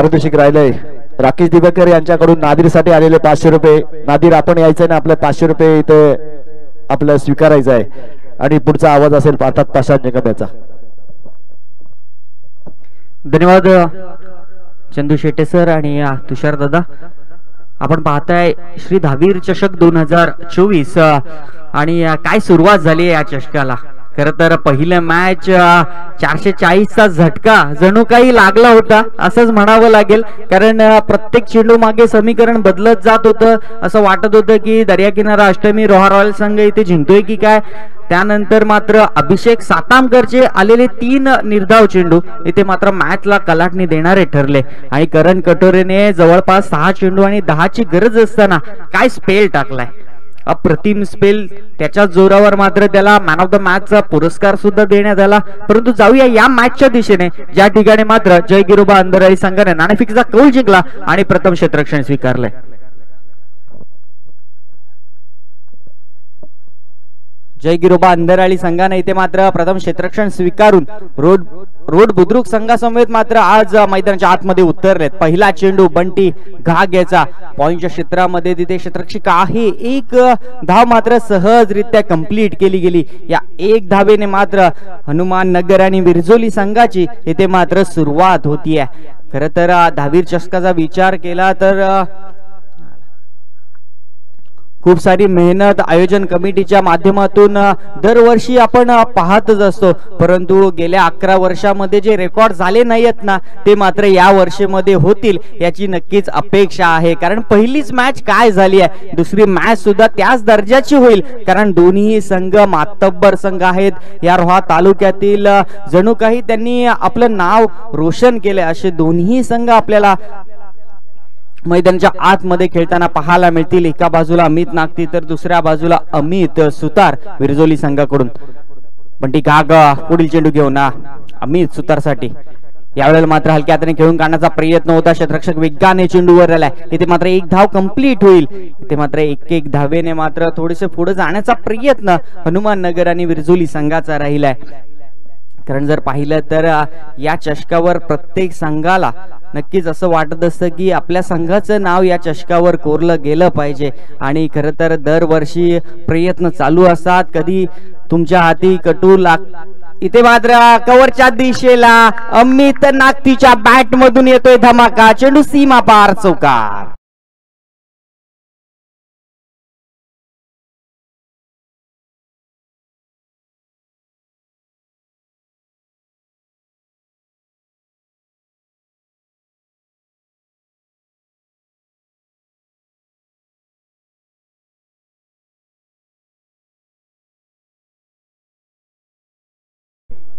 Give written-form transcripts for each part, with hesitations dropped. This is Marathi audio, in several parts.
पारितोषिक राहिलंय राकेश दिवेकर यांच्याकडून नादिरसाठी आलेले 500 रुपये. नादिर आपण यायचंय ना, आपलं 500 रुपये इथे आपलं स्वीकारायचं आहे आणि पुढचा आवाज असेल पाठात प्रशांत निकम याचा. धन्यवाद चंदू शेट्टे सर आणि तुषार दादा. आपण पाहताय श्री धावीर चषक 2024 आणि काय सुरुवात झाली या चषकाला. खरं तर पहिल्या मॅच 440चा झटका जणू काही लागला होता असंच म्हणावं लागेल. कारण प्रत्येक चेंडू मागे समीकरण बदलत जात होतं. असं वाटत होतं की दर्याकिनारा अष्टमी रोहा रॉयल संघ इथे जिंकतोय की काय. त्यानंतर मात्र अभिषेक सातामकरचे आलेले 3 निर्धाव चेंडू इथे मात्र मॅचला कलाटणी देणारे ठरले आणि करण कटोरेने जवळपास 6 चेंडू आणि 10ची गरज असताना काय स्पेल टाकलाय. अप्रतिम स्पेल. त्याच्या जोरावर मात्र त्याला मॅन ऑफ द मॅचचा पुरस्कार सुद्धा देण्यात आला. परंतु जाऊया या मॅचच्या दिशेने, ज्या ठिकाणी मात्र जय गिरोबा अंधराळी संघाने नाणेफेकीचा कौल जिंकला आणि प्रथम क्षेत्ररक्षण स्वीकारले. जय गिरोबा अंधराळी संघाने इथे मात्र प्रथम क्षेत्ररक्षण स्वीकारून रोड बुद्रुक संघासमवेत मात्र आज मैदानाच्या आतमध्ये उतरलेत. पहिला चेंडू बंटी घाग याचा पॉइंटच्या क्षेत्रामध्ये तिथे क्षेत्ररक्षक आहे. 1 धाव मात्र सहजरित्या कंप्लीट केली गेली. या 1 धावेने मात्र हनुमान नगर आणि विरजोली संघाची इथे मात्र सुरुवात होतीये. खरं तर धावीर चषकाचा विचार केला तर खूप सारी मेहनत आयोजन कमिटीच्या माध्यमातून दरवर्षी आपण पाहतच असतो. परंतु गेल्या 11 वर्षामध्ये जे रेकॉर्ड झाले नाहीत ना, ते मात्र या वर्षामध्ये होतील याची नक्कीच अपेक्षा आहे. कारण पहिलीच मॅच काय झाली आहे, दुसरी मॅच सुद्धा त्याच दर्जाची होईल. कारण दोन्ही संघ मातब्बर संघ आहेत. या रोहा तालुक्यातील जणू काही त्यांनी आपलं नाव रोशन केले असे दोन्ही संघ आपल्याला मैदानाच्या आतमध्ये खेळताना पाहायला मिळतील. एका बाजूला अमित नागती तर दुसऱ्या बाजूला अमित सुतार विरजोली संघाकडून. बंटी घाग पुढील चेंडू घेऊन अमित सुतारसाठी. यावेळेला मात्र हलक्या हाताने खेळून काढण्याचा प्रयत्न होता. क्षेत्ररक्षक वेगाने चेंडूवर आलाय. इथे मात्र 1 धाव कंप्लीट होईल. इथे मात्र 1-1 धावेने मात्र थोडेसे पुढे जाण्याचा प्रयत्न हनुमान नगर आणि विरजोली संघाचा राहिलाय. कारण जर पाहिलं तर या चषकावर प्रत्येक संघाला नक्कीच असं वाटत असतं की आपल्या संघाचं नाव या चषकावर कोरलं गेलं पाहिजे. आणि खरं तर दरवर्षी प्रयत्न चालू असतात. कधी तुमच्या हाती कटू इथे मात्र कव्हरच्या दिशेला अमित नागतीच्या बॅट मधून येतोय धमाका. चेंडू सीमा पार चौकार.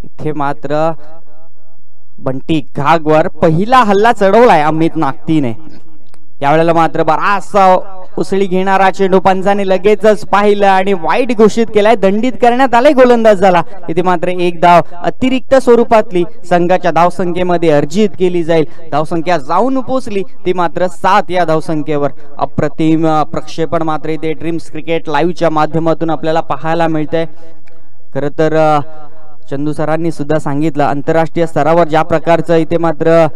इथे मात्र बंटी घागवर पहिला हल्ला चढवलाय अमित नागतीने. यावेळेला मात्र बराचसा उसळी घेणारा चेंडू पंचाने लगेचच पाहिलं आणि वाईट घोषित केलाय. दंडित करण्यात आलाय गोलंदाजाला. इथे मात्र 1 धाव अतिरिक्त स्वरूपातली संघाच्या धावसंख्येमध्ये अर्जित केली जाईल. धावसंख्या जाऊन पोहोचली ती मात्र 7 या धावसंख्येवर. अप्रतिम प्रक्षेपण मात्र इथे ड्रीम्स क्रिकेट लाईव्हच्या माध्यमातून आपल्याला पाहायला मिळतंय. खरं तर चंदू सरांनी सुद्धा सांगितलं आंतरराष्ट्रीय स्तरावर ज्या प्रकारचं इथे मात्र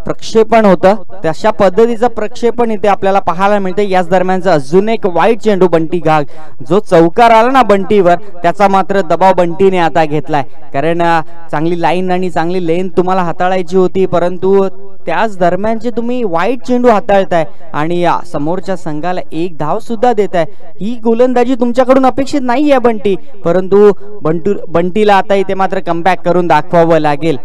प्रक्षेपण होतं तशा पद्धतीचं प्रक्षेपण इथे आपल्याला पाहायला मिळते. याच दरम्यानचा अजून एक वाईट चेंडू बंटी घाग जो चौकार आला ना बंटीवर, त्याचा मात्र दबाव बंटीने आता घेतलाय. कारण चांगली लाईन आणि चांगली लेन तुम्हाला हाताळायची होती, परंतु त्याच दरम्यानचे तुम्ही वाईट चेंडू हाताळताय आणि समोरच्या संघाला 1 धाव सुद्धा देताय. ही गोलंदाजी तुमच्याकडून अपेक्षित नाहीये बंटी, परंतु बंटीला आता इथे मात्र कमबॅक करून दाखवावं लागेल.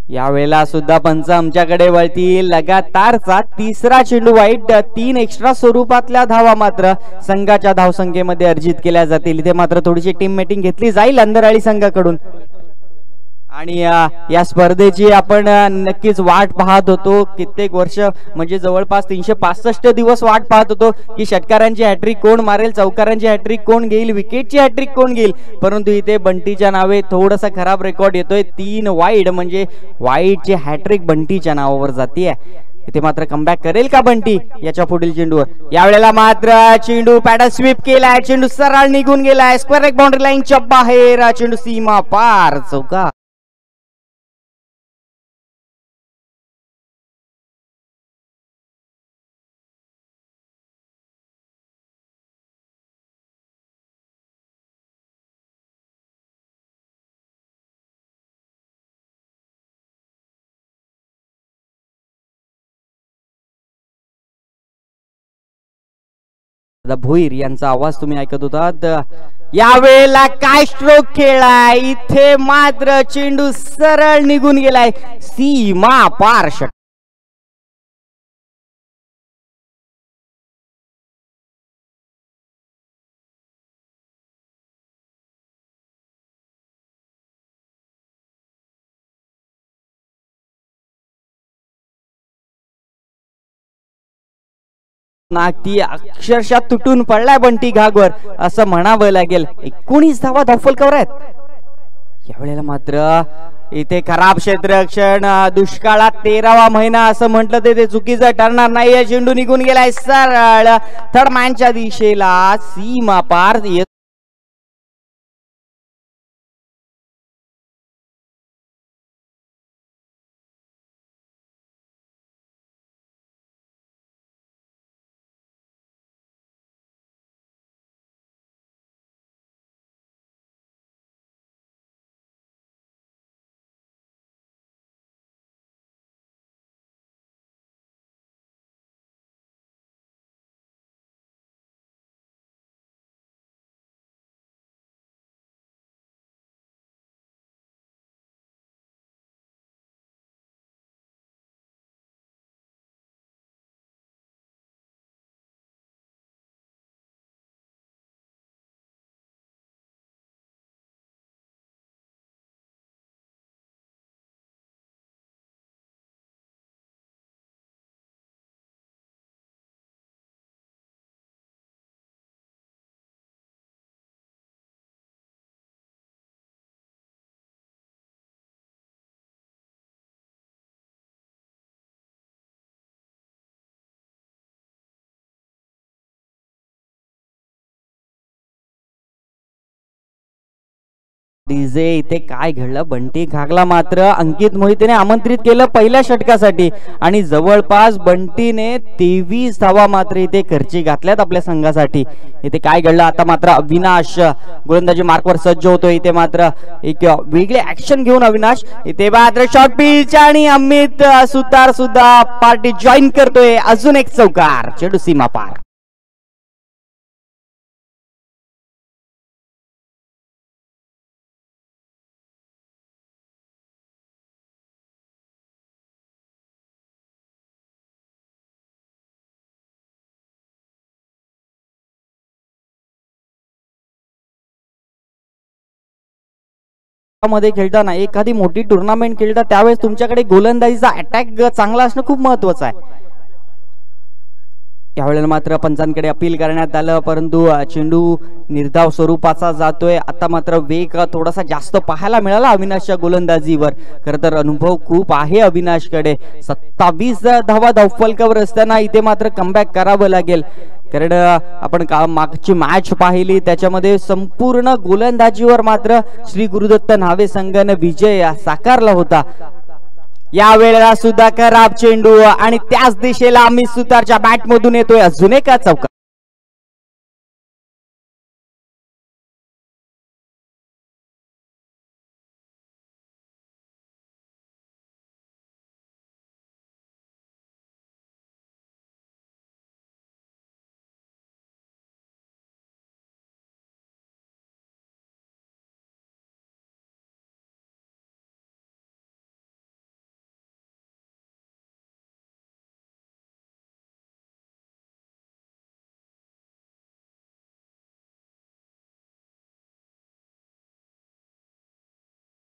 यावेळेला सुद्धा पंच आमच्याकडे वळतील. लगातारचा 3रा चेंडू वाईट. 3 एक्स्ट्रा स्वरूपातल्या धावा मात्र संघाच्या धावसंख्येमध्ये अर्जित केल्या जातील. इथे मात्र थोडीशी टीम मीटिंग घेतली जाईल अंधराळी संघाकडून. आणि या स्पर्धेची आपण नक्कीच वाट पाहत होतो कित्येक वर्ष, म्हणजे जवळपास 365 दिवस वाट पाहत होतो की षटकारांची हॅट्रिक कोण मारेल, चौकारांची हॅट्रिक कोण घेईल, विकेटची हॅट्रिक कोण घेईल. परंतु इथे बंटीच्या नावे थोडासा खराब रेकॉर्ड येतोय. 3 वाईड म्हणजे वाईडची हॅट्रिक बंटीच्या नावावर जातीये. इथे मात्र कमबॅक करेल का बंटी याच्या पुढील चेंडूवर. यावेळेला मात्र चेंडू पॅडल स्वीप केलाय. चेंडू सरळ निघून गेलाय स्क्वेअर एक बाउंड्री लाईनच्या बाहेर. चेंडू सीमा पार चौका. आता भोईर यांचा आवाज तुम्ही ऐकत होतात. यावेळेला काय स्ट्रोक खेळाय, इथे मात्र चेंडू सरळ निघून गेलाय सीमा पार. ती अक्षरशः तुटून पडलाय बंटी घागवर असं म्हणावं लागेल. 19 धावा धावफलकावर आहेत. यावेळेला मात्र इथे खराब क्षेत्ररक्षण, दुष्काळात 13वा महिना असं म्हटलं ते चुकीचं ठरणार नाहीये. चेंडू निघून गेलाय सरळ थर्ड मॅनच्या दिशेला सीमा पार. डीजे इथे काय घडलं, बंटी घागला मात्र अंकित मोहितेने आमंत्रित केलं पहिल्या षटकासाठी आणि जवळपास बंटीने 23 धावा मात्र इथे खर्ची घातल्यात आपल्या संघासाठी. इथे काय घडलं, आता मात्र अविनाश गोलंदाजी मार्कवर सज्ज होतोय. इथे मात्र एक वेगळी ऍक्शन घेऊन अविनाश इथे मात्र शॉर्ट पिच आणि अमित सुतार सुद्धा पार्टी जॉईन करतोय. अजून एक चौकार, चेंडू सीमा पार. मध्ये खेळताना एखादी मोठी टुर्नामेंट खेळता त्यावेळेस तुमच्याकडे गोलंदाजीचा अटॅक चांगला असणं खूप महत्वाचं आहे. त्यावेळेला मात्र पंचांकडे अपील करण्यात आलं, परंतु चेंडू निर्धाव स्वरूपाचा जातोय. आता मात्र वेग थोडासा जास्त पाहायला मिळाला अविनाशच्या गोलंदाजीवर. खरं तर अनुभव खूप आहे अविनाशकडे. 27 धावा धावफलकावर असताना इथे मात्र कमबॅक करावं लागेल. कारण आपण मागची मॅच पाहिली त्याच्यामध्ये संपूर्ण गोलंदाजीवर मात्र श्री गुरुदत्त न्हावे संघाने विजय साकारला होता. या वेळेला सुद्धा खराब चेंडू आणि त्याच दिशेला अमित सुतारच्या बॅट मधून येतोय अजून एका चौकार.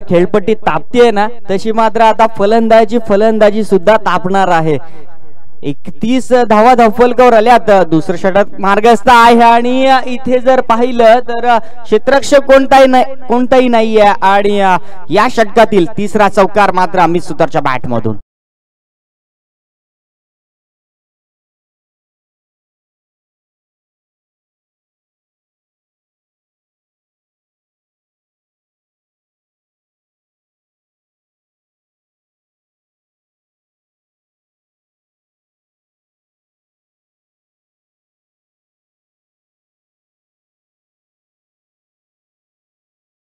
खेळपट्टी तापतीये ना तशी मात्र आता फलंदाजी सुद्धा तापणार आहे. 31 धावा धावफलकावर आल्यात. दुसरं षटक मार्गस्थ आहे आणि इथे जर पाहिलं तर क्षेत्ररक्षक कोणताही नाहीये आणि या षटकातील तिसरा चौकार मात्र अमित सुतारच्या बॅट मधून.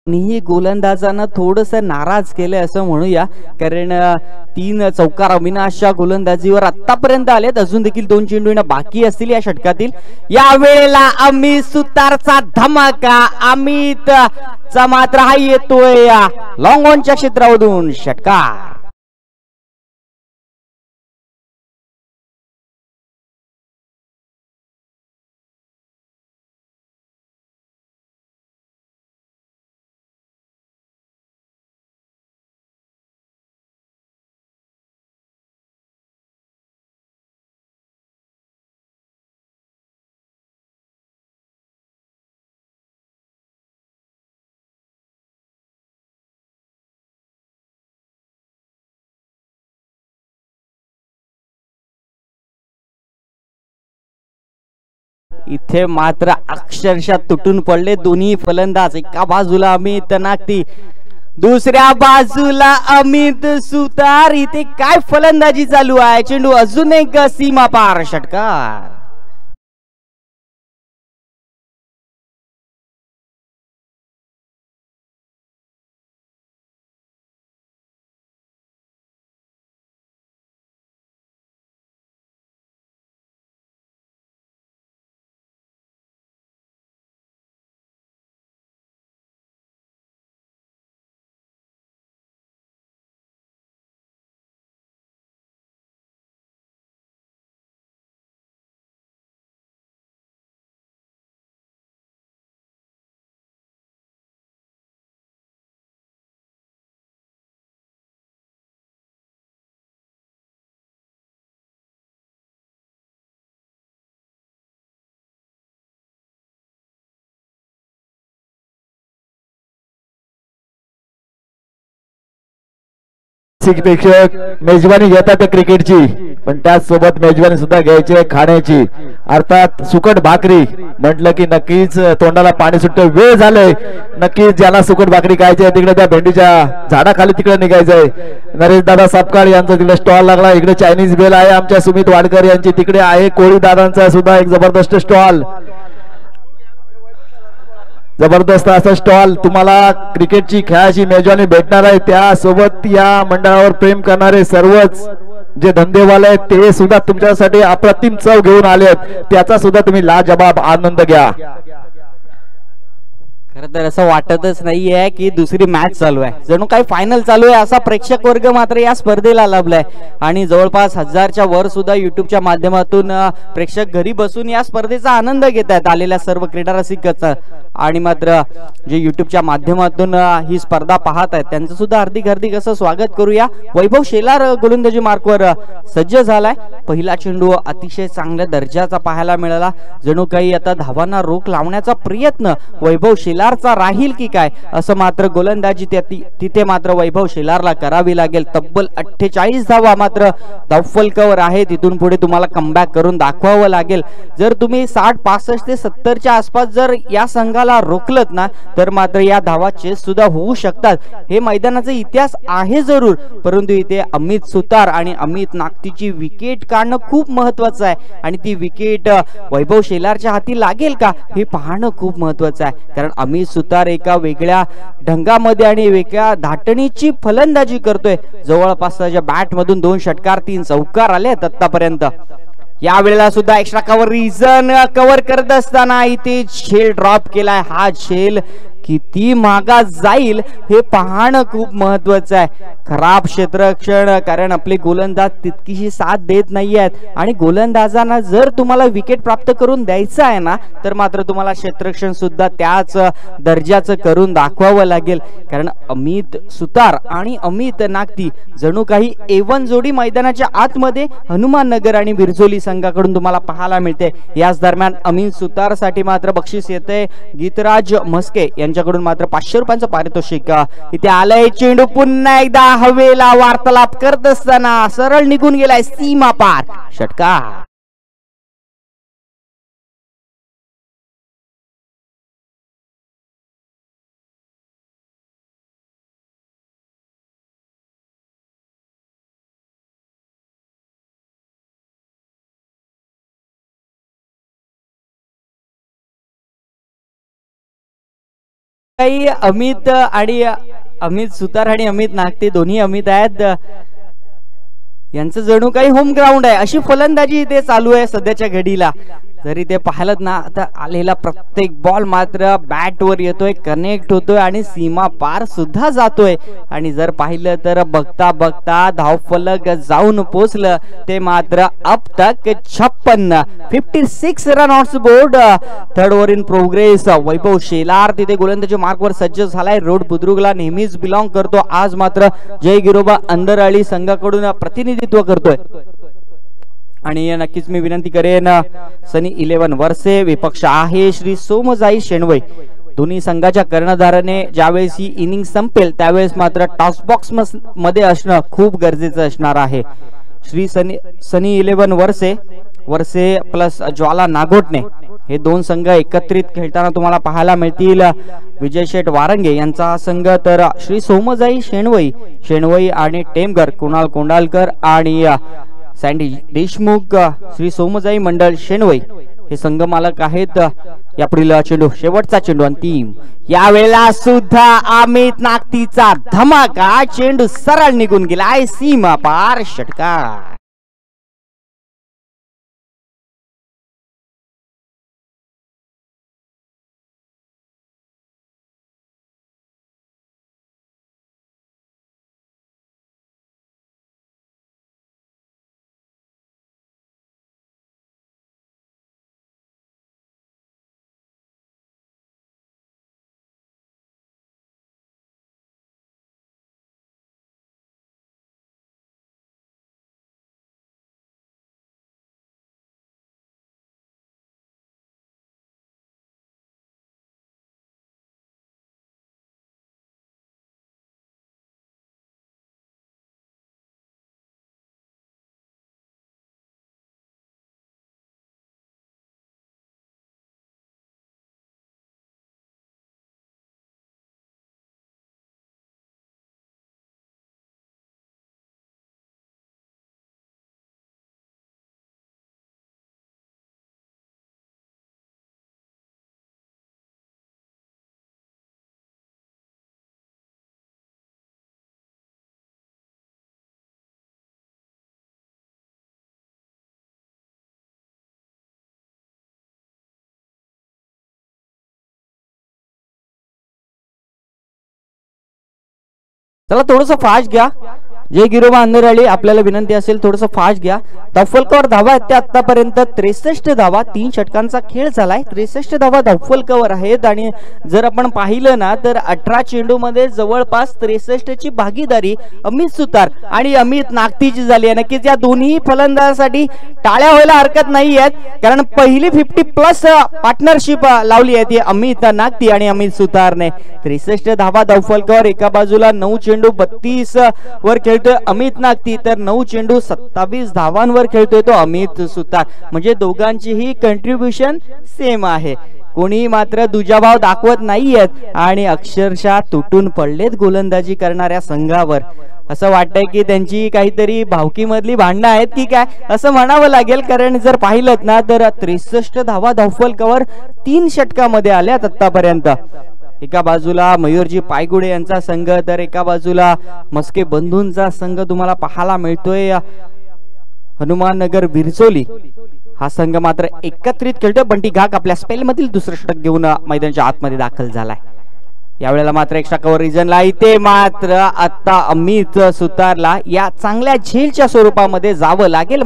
ही गोलंदाजांना थोडस नाराज केलंय असं म्हणूया, कारण 3 चौकार अविनाशच्या गोलंदाजीवर आतापर्यंत आलेत. अजून देखील 2 चेंडू येणं बाकी असतील या षटकातील. या वेळेला अमित सुतारचा धमाका, अमित चा मात्र हा येतोय लॉंग ऑनच्या क्षेत्रामधून षटकार. इथे मात्र अक्षरशः तुटून पडले दोन्ही फलंदाज. एका बाजूला अमित नागती, दुसऱ्या बाजूला अमित सुतार. इथे काय फलंदाजी चालू आहे. चेंडू अजून एक सीमा पार षटकार. प्रेक्षक मेजवानी घेतात क्रिकेटची, पण त्याचसोबत मेजवानी सुद्धा घ्यायची खाण्याची. अर्थात सुकट भाकरी म्हटलं की नक्कीच तोंडाला पाणी सुटतं. वेळ झालंय, नक्कीच ज्यांना सुकट भाकरी खायची आहे तिकडे त्या भेंडीच्या झाडाखाली तिकडे निघायचंय. नरेश दादा सापकाळ यांचा तिकडे स्टॉल लागला. इकडे चायनीज बेल आहे आमच्या सुमित वाडकर यांची. तिकडे आहे कोळी दादांचा सुद्धा एक जबरदस्त स्टॉल. जबरदस्त असा स्टॉल तुम्हाला क्रिकेटची खेळाची मेजवानी भेटणार आहे. त्यासोबत या मंडळावर प्रेम करणारे सर्वच जे धंदेवाले आहेत ते सुद्धा तुमच्यासाठी अप्रतिम चव घेऊन आले आहेत. त्याचा सुद्धा तुम्ही लाजबाब आनंद घ्या. खर तर असं वाटतच नाहीये की दुसरी मॅच चालू आहे, जणू काही फायनल चालू आहे असा प्रेक्षक वर्ग मात्र या स्पर्धेला लाभलाय. आणि जवळपास 1000च्या वर सुद्धा युट्यूबच्या माध्यमातून प्रेक्षक घरी बसून या स्पर्धेचा आनंद घेत आहेत. आलेल्या सर्व क्रीडा रसिकच आणि मात्र जे युट्यूबच्या माध्यमातून ही स्पर्धा पाहत आहेत त्यांचं सुद्धा हार्दिक असं स्वागत करूया. वैभव शेलार गोलंदाजी मार्कवर सज्ज झालाय. पहिला चेंडू अतिशय चांगल्या दर्जाचा पाहायला मिळाला. जणू काही आता धावांना रोख लावण्याचा प्रयत्न वैभव शेलारचा राहील की काय असं मात्र गोलंदाजी तिथे मात्र वैभव शेलारला करावी लागेल. तब्बल 48 धावा मात्र धावफलकावर आहे. तिथून पुढे तुम्हाला कमबॅक करून दाखवावं लागेल. जर तुम्ही 60, 65 ते 70च्या आसपास जर या संघाला रोखलत ना तर मात्र या धावा चेस सुद्धा होऊ शकतात. हे मैदानाचा इतिहास आहे जरूर, परंतु इथे अमित सुतार आणि अमित नागतीची विकेट काढणं खूप महत्वाचं आहे. आणि ती विकेट वैभव शेलारच्या हाती लागेल का हे पाहणं खूप महत्वाचं आहे. कारण अमित सुतार एका वेगळ्या ढंगामध्ये आणि वेगळ्या धाटणीची फलंदाजी करतोय. जवळपास त्याच्या बॅट मधून 2 षटकार 3 चौकार आले आतापर्यंत. या वेळेला सुद्धा एक्स्ट्रा कव्हर रिझन कव्हर करत असताना इथे झेल ड्रॉप केलाय. हा झेल किती मागास जाईल हे पाहणं खूप महत्वाचं आहे. खराब क्षेत्ररक्षण, कारण आपले गोलंदाज तितकीशी साथ देत नाही आहेत. आणि गोलंदाजांना जर तुम्हाला विकेट प्राप्त करून द्यायचं आहे ना तर मात्र तुम्हाला क्षेत्ररक्षण सुद्धा त्याच दर्जाचं करून दाखवावं लागेल. कारण अमित सुतार आणि अमित नागती जणू काही A1 जोडी मैदानाच्या आतमध्ये हनुमाननगर आणि बिरजोली संघाकडून तुम्हाला पाहायला मिळते. याच दरम्यान अमित सुतार साठी मात्र बक्षीस येते गीतराज म्हस्के यांच्याकडून मात्र 500 रुपयांचं पारितोषिक इथे आलंय. चेंडू पुन्हा एकदा हवेला वार्तालाप करत असताना सरळ निघून गेलाय सीमा पार षटकार. काही अमित आणि अमित सुतार आणि अमित नागते दोन्ही अमित आहेत. यांचं जणू काही होम ग्राउंड आहे अशी फलंदाजी इथे चालू आहे सध्याच्या घडीला. जरी ते पाहिलं ना आता आलेला प्रत्येक बॉल मात्र बॅट वर येतोय, कनेक्ट होतोय आणि सीमा पार सुद्धा जातोय. आणि जर पाहिलं तर बघता बघता धावफलक जाऊन पोचलं ते मात्र अब तक 56 run on board. Third over in progress. Vaibhav Shelar तिथे गोलंदाजी मार्कवर सज्ज झालाय. रोड बुद्रुकला नेहमीच बिलॉंग करतो, आज मात्र जय गिरोबा अंदरळी संघाकडून प्रतिनिधित्व करतोय. आणि नक्कीच मी विनंती करेन सनी 11 वर्षे विपक्ष आहे श्री सोमजाई शेणवै. दोन्ही संघाच्या कर्णधाराने ज्यावेळेस ही इनिंग संपेल त्यावेळेस मात्र टॉस बॉक्स मध्ये असणं खूप गरजेचं असणार आहे. श्री सनी 11 वर्षे प्लस ज्वाला नागोटणे हे दोन संघ एकत्रित खेळताना तुम्हाला पाहायला मिळतील. विजय शेठ वारंगे यांचा संघ तर श्री सोमजाई शेणवई आणि टेमगर कुणाल कोंडालकर आणि सँडी देशमुख श्री सोमजाई मंडळ शेणवई हे संघ मालक आहेत. यापुढील चेंडू शेवटचा चेंडू अंतिम. यावेळेला सुद्धा अमित नागतीचा धमाका. चेंडू सरळ निघून गेलाय सीमा पार षटकार. चला थोडस फास्ट घ्या. जय गिरोबा अंधेराळी आपल्याला विनंती असेल थोडस फास्ट घ्या. धावफलकावर धावा आहेत त्या आतापर्यंत 63 धावा. 3 षटकांचा खेळ झालाय. 63 धावा धावफलकावर आहेत. आणि जर आपण पाहिलं ना तर 18 चेंडू मध्ये जवळपास 63 ची भागीदारी अमित सुतार आणि अमित नागतीची झाली आहे. नक्कीच या दोन्ही फलंदाजांसाठी टाळ्या व्हायला हरकत नाही आहेत, कारण पहिली 50+ पार्टनरशिप लावली आहे ती अमित नागती आणि अमित सुतारने. 63 धावा धावफलकावर. एका बाजूला 9 चेंडू 32 वर खेळतोय अमित नागती, तर 9 चेंडू 27 धावांवर खेळतोय तो अमित सुतार. म्हणजे दोघांचीही कंट्रीब्युशन सेम आहे. कोणी मात्र दुजाभाव दाखवत नाहीयेत आणि अक्षरशः तुटून पडलेत गोलंदाजी करणाऱ्या संघावर. असं वाटतंय की त्यांची काहीतरी भावकी मधली भांडणं आहेत की काय असं म्हणावं लागेल, कारण जर पाहिलं ना तर 63 धावा धावफलकावर 3 षटकामध्ये आल्यात आतापर्यंत. एका बाजूला मयूरजी पायगुडे यांचा संघ, तर एका बाजूला मस्के बंधूंचा संघ तुम्हाला पाहायला मिळतोय. हनुमाननगर विरचोली हा संघ मात्र एकत्रित खेळतोय. बंटी घाक आपल्या स्पेल मधील दुसरं षटक घेऊन मैदानाच्या आतमध्ये दाखल झालाय. यावेळेला मात्र एक्स्ट्रा कव्हर रिजनला इथे मात्र आता अमित सुतारला या चांगल्या झेलच्या स्वरूपामध्ये जावं लागेल.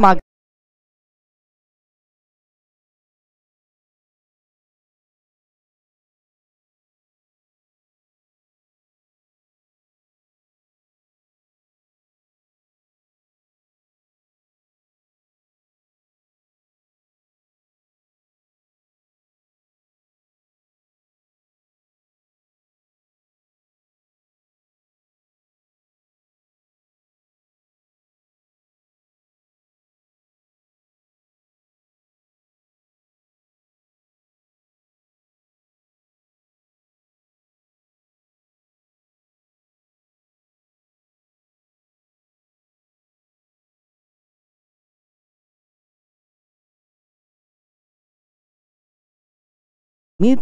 मी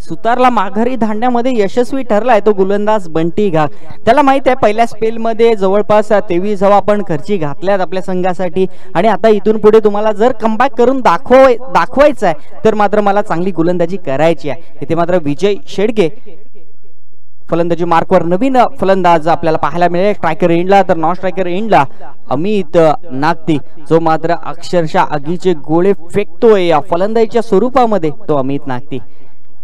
सुतारला माघारी धाडण्यामध्ये यशस्वी ठरलाय तो गोलंदाज बंटी घाग. त्याला माहित आहे पहिल्या स्पेलमध्ये जवळपास 23 धावा आपण खर्ची घातल्यात आपल्या संघासाठी आणि आता इथून पुढे तुम्हाला जर कमबॅक करून दाखवायचं आहे तर मात्र मला चांगली गोलंदाजी करायची आहे. इथे मात्र विजय शेडगे फलंदाजी मार्कवर नवीन फलंदाज आपल्याला पाहायला मिळेल. स्ट्रायकर एंडला तर नॉन स्ट्रायकर एंडला अमित नागती, जो मात्र अक्षरशः आगीचे गोळे फेकतोय या फलंदाजीच्या स्वरूपामध्ये तो अमित नागती.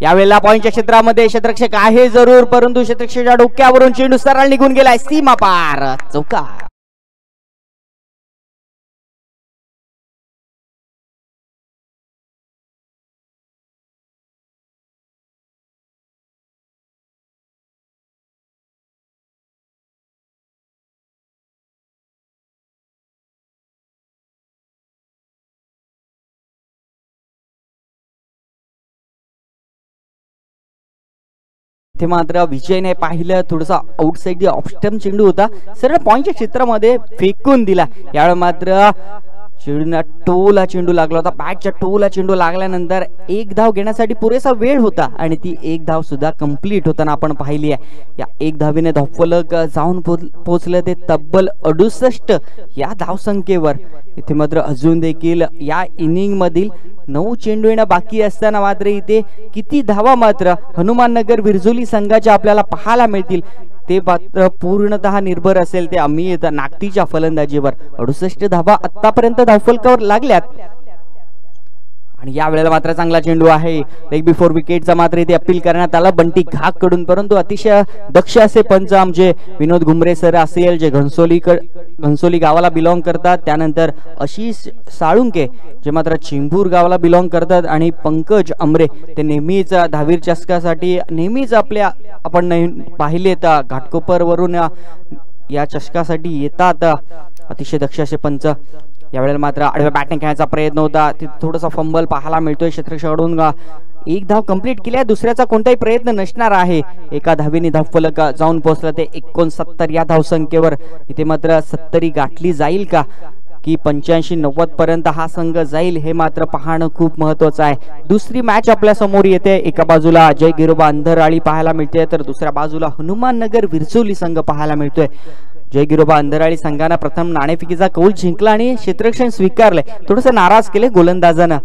यावेळेला पॉइंटच्या क्षेत्रामध्ये क्षेत्ररक्षक आहे जरूर, परंतु क्षेत्ररक्षकाच्या डोक्यावरून चेंडू सरळ निघून गेलाय सीमा पार, चौकार. ते मात्र विजयने पाहिलं थोडासा आउटसाइड ऑफ स्टंप चेंडू होता, सरळ पॉइंटच्या क्षेत्रामध्ये फेकून दिला. यावेळी मात्र चेंडूला टोला चेंडू लागला होता. बॅटच्या टोला चेंडू लागल्यानंतर एक धाव घेण्यासाठी पुरेसा वेळ होता आणि ती एक धाव सुद्धा कंप्लीट होताना आपण पाहिली आहे. या एक धावेने धावफलक जाऊन पोहोचलं ते तब्बल 68 या धावसंख्येवर. इथे मात्र अजून देखील या इनिंग मधील 9 चेंडू येणं बाकी असताना मात्र इथे किती धावा मात्र हनुमाननगर विरजोली संघाच्या आपल्याला पाहायला मिळतील ते मात्र पूर्णतः निर्भर असेल ते अमित नागतीच्या फलंदाजीवर. 68 धावा आतापर्यंत धावफलकावर लागल्यात आणि या वेळेला मात्र चांगला चेंडू आहे. लेग बिफोर विकेटचा मात्र इथे अपील करण्यात आला बंटी घाग कडून, परंतु अतिशय दक्ष असे पंच आमचे विनोद घुमरे सर असेल जे घनसोली गावाला बिलॉंग करतात, त्यानंतर आशिष साळुंके जे मात्र चिंबूर गावाला बिलॉंग करतात आणि पंकज अमरे ते नेहमीच धावीर चषकासाठी नेहमीच आपल्या आपण पाहिलेत घाटकोपर वरून या चषकासाठी येतात. अतिशय दक्ष असे पंच. यावेळेला मात्र आडव्या बॅटिंग खेळण्याचा प्रयत्न होता, तिथे थोडासा फंबल पाहायला मिळतोय क्षेत्ररक्षकाकडून. एक धाव कंप्लीट केली आहे, दुसऱ्याचा कोणताही प्रयत्न नसणार आहे. एका धावेने धावफलक जाऊन पोहोचलं ते 69 या धावसंख्येवर. इथे मात्र 70 गाठली जाईल का की 85-90 पर्यंत हा संघ जाईल हे मात्र पाहणं खूप महत्वाचं आहे. दुसरी मॅच आपल्या समोर येते. एका बाजूला जय गिरोबा अंधराळी पाहायला मिळते तर दुसऱ्या बाजूला हनुमाननगर विरजोली संघ पाहायला मिळतोय. जय गिरोबा अंधराळी संघानं प्रथम नाणेफेकीचा कौल जिंकला आणि क्षेत्ररक्षण स्वीकारले, थोडस नाराज केले गोलंदाजानं.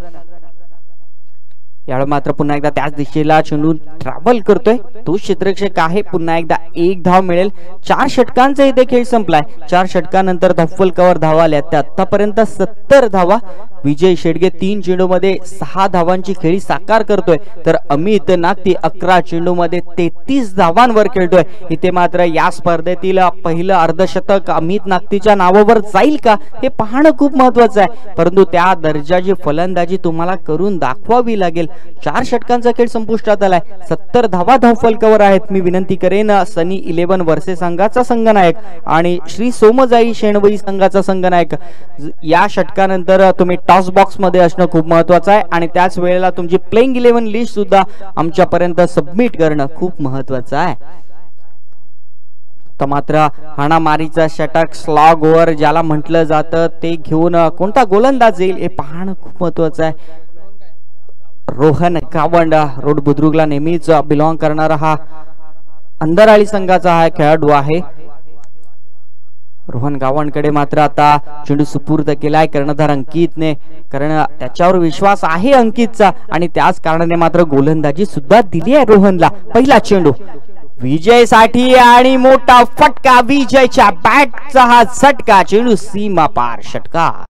यावेळी मात्र पुन्हा एकदा त्याच दिशेला चेंडू ट्रॅव्हल करतोय तो क्षेत्ररक्षक आहे. पुन्हा एकदा एक धाव मिळेल. 4 षटकांचा इथे खेळ संपलाय. 4 षटकानंतर धावफलकावर धावा आल्या त्या आतापर्यंत 70 धावा. विजय शेडगे 3 चेंडूमध्ये 6 धावांची खेळी साकार करतोय तर अमित नागती 11 चेंडूमध्ये 33 धावांवर खेळतोय. इथे मात्र या स्पर्धेतील पहिलं अर्धशतक अमित नागतीच्या नावावर जाईल का हे पाहणं खूप महत्वाचं आहे, परंतु त्या दर्जाची फलंदाजी तुम्हाला करून दाखवावी लागेल. 4 षटकांचा खेळ संपुष्टात आलाय. 70 धावा धावफलकावर आहेत. मी विनंती करेन सनी 11 वर्से संघाचा संघनायक आणि श्री सोमजाई शेणवई संघाचा संघनायक या षटकानंतर तुम्ही टॉस बॉक्स मध्ये असणं खूप महत्वाचं आहे आणि त्याच वेळेला तुमची प्लेइंग 11 लिस्ट सुद्धा आमच्यापर्यंत सबमिट करणं खूप महत्वाचं आहे. तर मात्र हाणामारीचा षटक स्लॉग ओव्हर ज्याला म्हटलं जातं ते घेऊन कोणता गोलंदाज येईल हे पाहणं खूप महत्वाचं आहे. रोहन गावंड रोड बुद्रुकला नेहमीच बिलॉंग करणारा हा अंधराळी संघाचा हा खेळाडू आहे. रोहन गावंडकडे मात्र आता चेंडू सुपूर्द केलाय कर्णधार अंकितने, कारण त्याच्यावर विश्वास आहे अंकितचा आणि त्याच कारणाने मात्र गोलंदाजी सुद्धा दिली आहे रोहनला. पहिला चेंडू विजयसाठी आणि मोठा फटका, विजयच्या बॅटचा हा झटका, चेंडू सीमा पार, षटकार.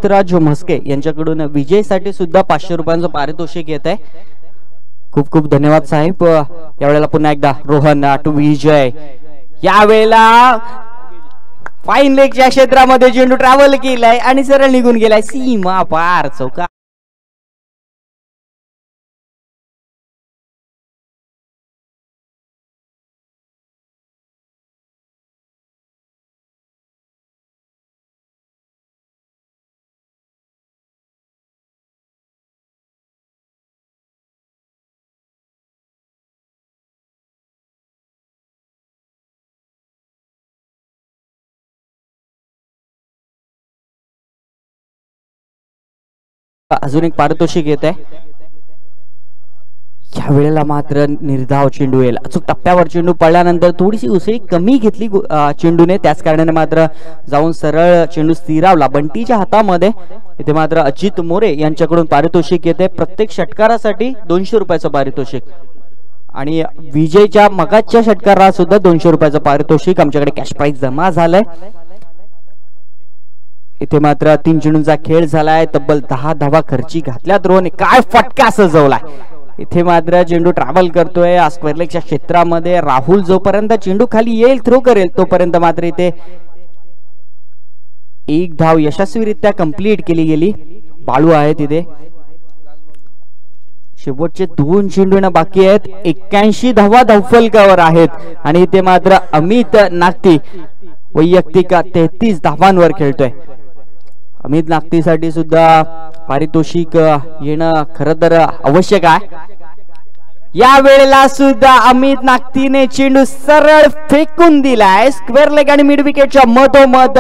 गीतराज म्हस्के यांच्याकडून विजयसाठी सुद्धा 500 रुपयांचं पारितोषिक येत आहे. खूप खूप धन्यवाद साहेब. यावेळेला पुन्हा एकदा रोहन टू विजय. यावेळेला फाईन लेगच्या क्षेत्रामध्ये चेंडू ट्रॅव्हल केलाय आणि सरळ निघून गेलाय सीमा पार चौका. अजून एक पारितोषिक येत आहे. या वेळेला मात्र निर्धाव चेंडू येईल. अचूक टप्प्यावर चेंडू पडल्यानंतर थोडीशी उसळी कमी घेतली चेंडूने, त्याच कारणाने मात्र जाऊन सरळ चेंडू स्थिरावला बंटीच्या हातामध्ये. इथे मात्र अजित मोरे यांच्याकडून पारितोषिक येते. प्रत्येक षटकारासाठी 200 रुपयाचं पारितोषिक आणि विजयच्या मगाच्या षटकाराला सुद्धा 200 रुपयाचं पारितोषिक. आमच्याकडे कॅश प्राइज जमा झालाय. इथे मात्र 3 चेंडूंचा खेळ झालाय. तब्बल 10 धावा खर्ची घातल्यात रोहन. काय फटका सजवलाय. इथे मात्र चेंडू ट्रॅव्हल करतोय स्क्वेअर लेगच्या क्षेत्रामध्ये. राहुल जोपर्यंत चेंडू खाली येईल थ्रो करेल तोपर्यंत मात्र इथे एक धाव यशस्वीरित्या कंप्लीट केली गेली. बाळू आहे तिथे. शेवटचे 2 चेंडू बाकी आहेत. 81 धावा धावफलकावर आहेत आणि इथे मात्र अमित नागती वैयक्तिक 33 धावांवर खेळतोय. अमित नागतीसाठी सुद्धा पारितोषिक येणं खरं तर आवश्यक आहे. या वेळेला सुद्धा अमित नागतीने चेंडू सरळ फेकून दिलाय स्क्वेअर लेग आणि मिड विकेटच्या मधोमध.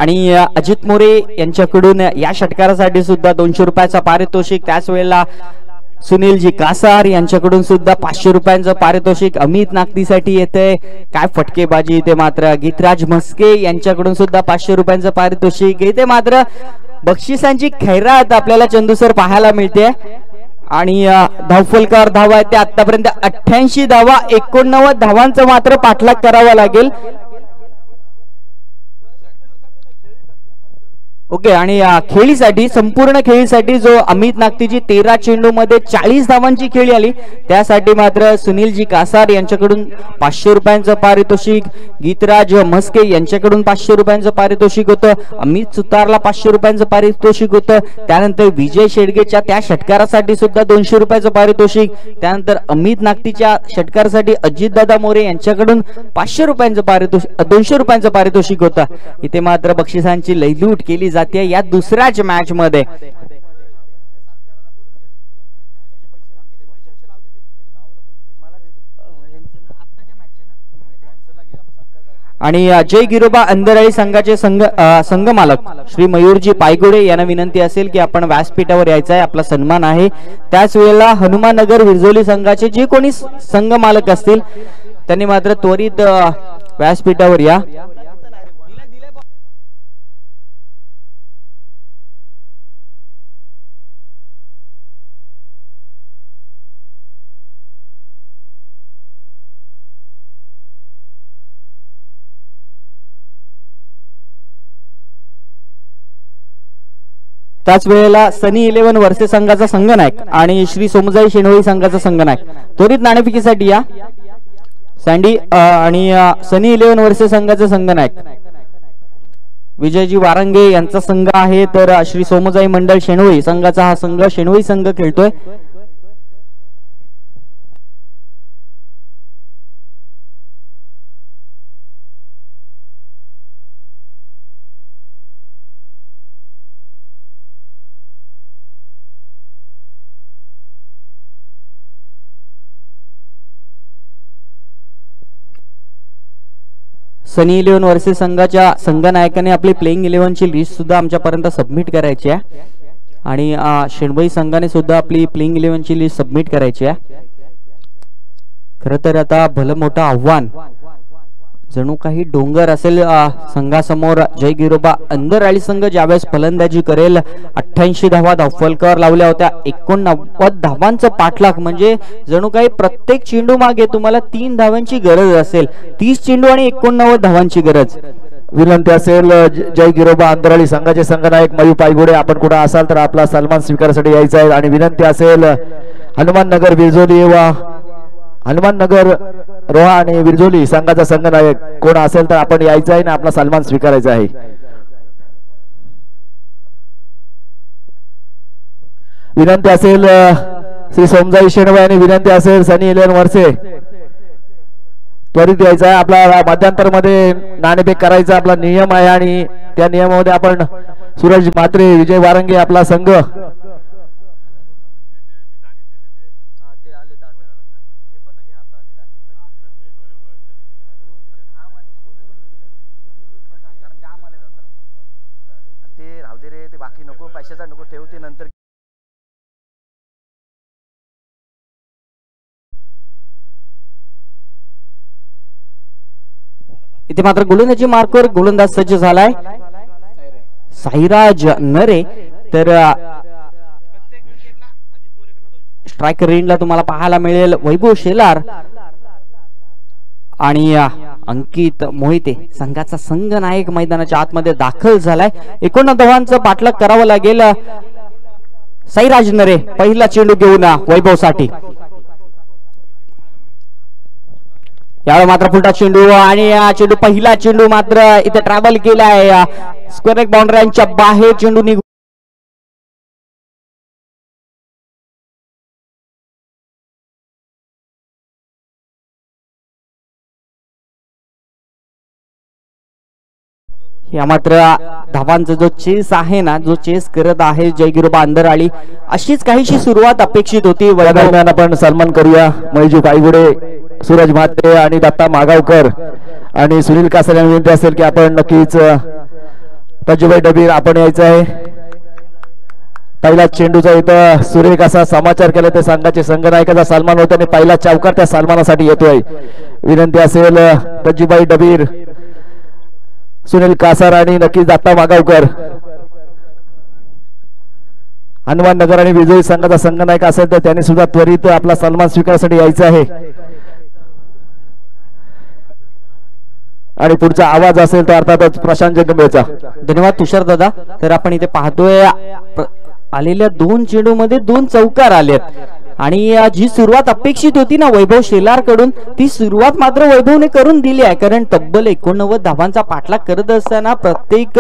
आणि अजित मोरे यांच्याकडून या षटकारासाठी सुद्धा 200 रुपयाचा पारितोषिक. त्याच वेळेला सुनीलजी कासार यांच्याकडून सुद्धा 500 रुपयांचं पारितोषिक अमित नागतीसाठी येते. काय फटकेबाजी. इथे मात्र गीतराज म्हस्के यांच्याकडून सुद्धा 500 रुपयांचं पारितोषिक. इथे मात्र बक्षिसांची खैरात आपल्याला चंदूसर पाहायला मिळते आणि धावफलकावर धावा आहेत ते आतापर्यंत 88 धावा. 89 धावांचं मात्र पाठलाग करावा लागेल. ओके. आणि खेळीसाठी संपूर्ण खेळीसाठी जो अमित नागतीची 13 चेंडू मध्ये 40 धावांची खेळी आली त्यासाठी मात्र सुनीलजी कासार यांच्याकडून 500 रुपयांचं पारितोषिक. गीतराज म्हस्के यांच्याकडून 500 रुपयांचं पारितोषिक होतं. अमित सुतारला 500 रुपयांचं पारितोषिक होतं. त्यानंतर विजय शेडगेच्या त्या षटकारासाठी सुद्धा 200 रुपयाचं पारितोषिक. त्यानंतर अमित नागतीच्या षटकारासाठी अजितदादा मोरे यांच्याकडून 500 रुपयांचं पारितोषिक 200 रुपयांचं पारितोषिक होतं. इथे मात्र बक्षिसांची लयलूट केली जाते या दुसऱ्याच मॅच मध्ये. आणि जय गिरोबा अंधराई संघाचे संघ मालक श्री मयूरजी पायगुडे यांना विनंती असेल की आपण व्यासपीठावर यायचं आहे. आपला सन्मान आहे. त्याच वेळेला हनुमाननगर विरजोली संघाचे जे कोणी संघ मालक असतील त्यांनी मात्र त्वरित व्यासपीठावर या. त्याच वेळेला सनी 11 वर्से संघाचा संघनायक आणि श्री सोमजाई शेणवळी संघाचा संघनायक त्वरित नाणेफेकीसाठी या. सँडी आणि सनी 11 वर्से संघाचा संघनायक विजयजी वारंगे यांचा संघ आहे. तर श्री सोमजाई मंडळ शेणवळी संघाचा हा संघ शेणवळी संघ खेळतोय. सनी 11 वर्सेस संघाच्या संघनायकाने आपली प्लेइंग 11 ची लिस्ट सुद्धा आमच्यापर्यंत सबमिट करायची आहे. आणि शेणबाई संघाने सुद्धा आपली प्लेइंग 11 ची लिस्ट सबमिट करायची आहे. खरं तर आता भलं मोठं आव्हान, जणू काही डोंगर असेल संघासमोर. जय गिरोबा अंधराळी संघ ज्यावेळेस फलंदाजी करेल, 88 धावा धावफलकावर लावल्या होत्या. 89 धावांचं पाठलाग, म्हणजे जणू काही प्रत्येक चेंडू मागे तुम्हाला 3 धावांची गरज असेल. 30 चेंडू आणि 89 धावांची गरज. विनंती असेल जय गिरोबा अंधराळी संघाचे संघनायक मयू पायगुडे, आपण कुठे असाल तर आपला सन्मान स्वीकारासाठी यायचा आहे. आणि विनंती असेल हनुमाननगर विरजोली व हनुमाननगर रोहा आणि विरजोली संघाचा संघनायक कोण असेल तर आपण यायचं आहे आणि आपला सन्मान स्वीकारायचा आहे. विनंती असेल श्री सोमजाई शेणवाय आणि विनंती असेल सनी 11 वर्षे त्वरित यायचा आहे. आपला मध्यांतर मध्ये नाणेफेक करायचा आपला नियम आहे आणि त्या नियमामध्ये आपण सूरज म्हात्रे, विजय वारंगे आपला संघ ते बाकी नको, पैशाचा नको ठेवते नंतर. इथे मात्र गोलंदाजी मार्कवर गोलंदाज सज्ज झालाय साईराज नरे. तर स्ट्रायकर रेंजला तुम्हाला पाहायला मिळेल वैभव शेलार आणि अंकित मोहिते. संघाचा संघनायक मैदानाच्या आतमध्ये दाखल झालाय. 89 धावांचं पाठलाग करावं लागेल साईराज नरे. पहिला चेंडू घेऊन वैभव साठी. यावेळी मात्र फुलटा चेंडू आणि चेंडू पहिला चेंडू मात्र इथे ट्रॅव्हल केलाय स्क्वेअर लेग बाउंड्रीच्या बाहेर. चेंडू निघून या मात्र धावांचा जो चेस आहे ना, जो चेस करत आहे जय गिरोबा अंधराळी, अशीच काहीशी सुरुवात अपेक्षित होती. दरम्यान आपण सन्मान करूया मयजू पायगुडे, सूरज म्हात्रे आणि दत्ता मागावकर आणि सुनील कासार यांना विनंती असेल की आपण नक्कीच तजुबाई डबीर आपण यायचं आहे. पहिला चेंडूचा इथं सुरेख असा समाचार केला ते संघाचे संघनायकाचा सन्मान होता आणि पहिला चौकार त्या सन्मानासाठी येतोय. विनंती असेल तजुबाई डबीर, सुनील कासार आणि नक्कीच दत्ता मागावकर. हनुमाननगर आणि विजयी संघाचा संघनायक असेल तर त्यांनी सुद्धा त्वरित आपला सन्मान स्वीकारण्यासाठी यायचं आहे. आणि पुढचा आवाज असेल तर अर्थातच प्रशांत जगंबेचा. धन्यवाद तुषार दादा. तर आपण इथे पाहतोय आलेल्या 2 चेंडू मध्ये 2 चौकार आलेत आणि जी सुरुवात अपेक्षित होती ना वैभव शेलार कडून, ती सुरुवात मात्र वैभवने करून दिली आहे. कारण तब्बल 89 धावांचा पाठलाग करत असताना प्रत्येक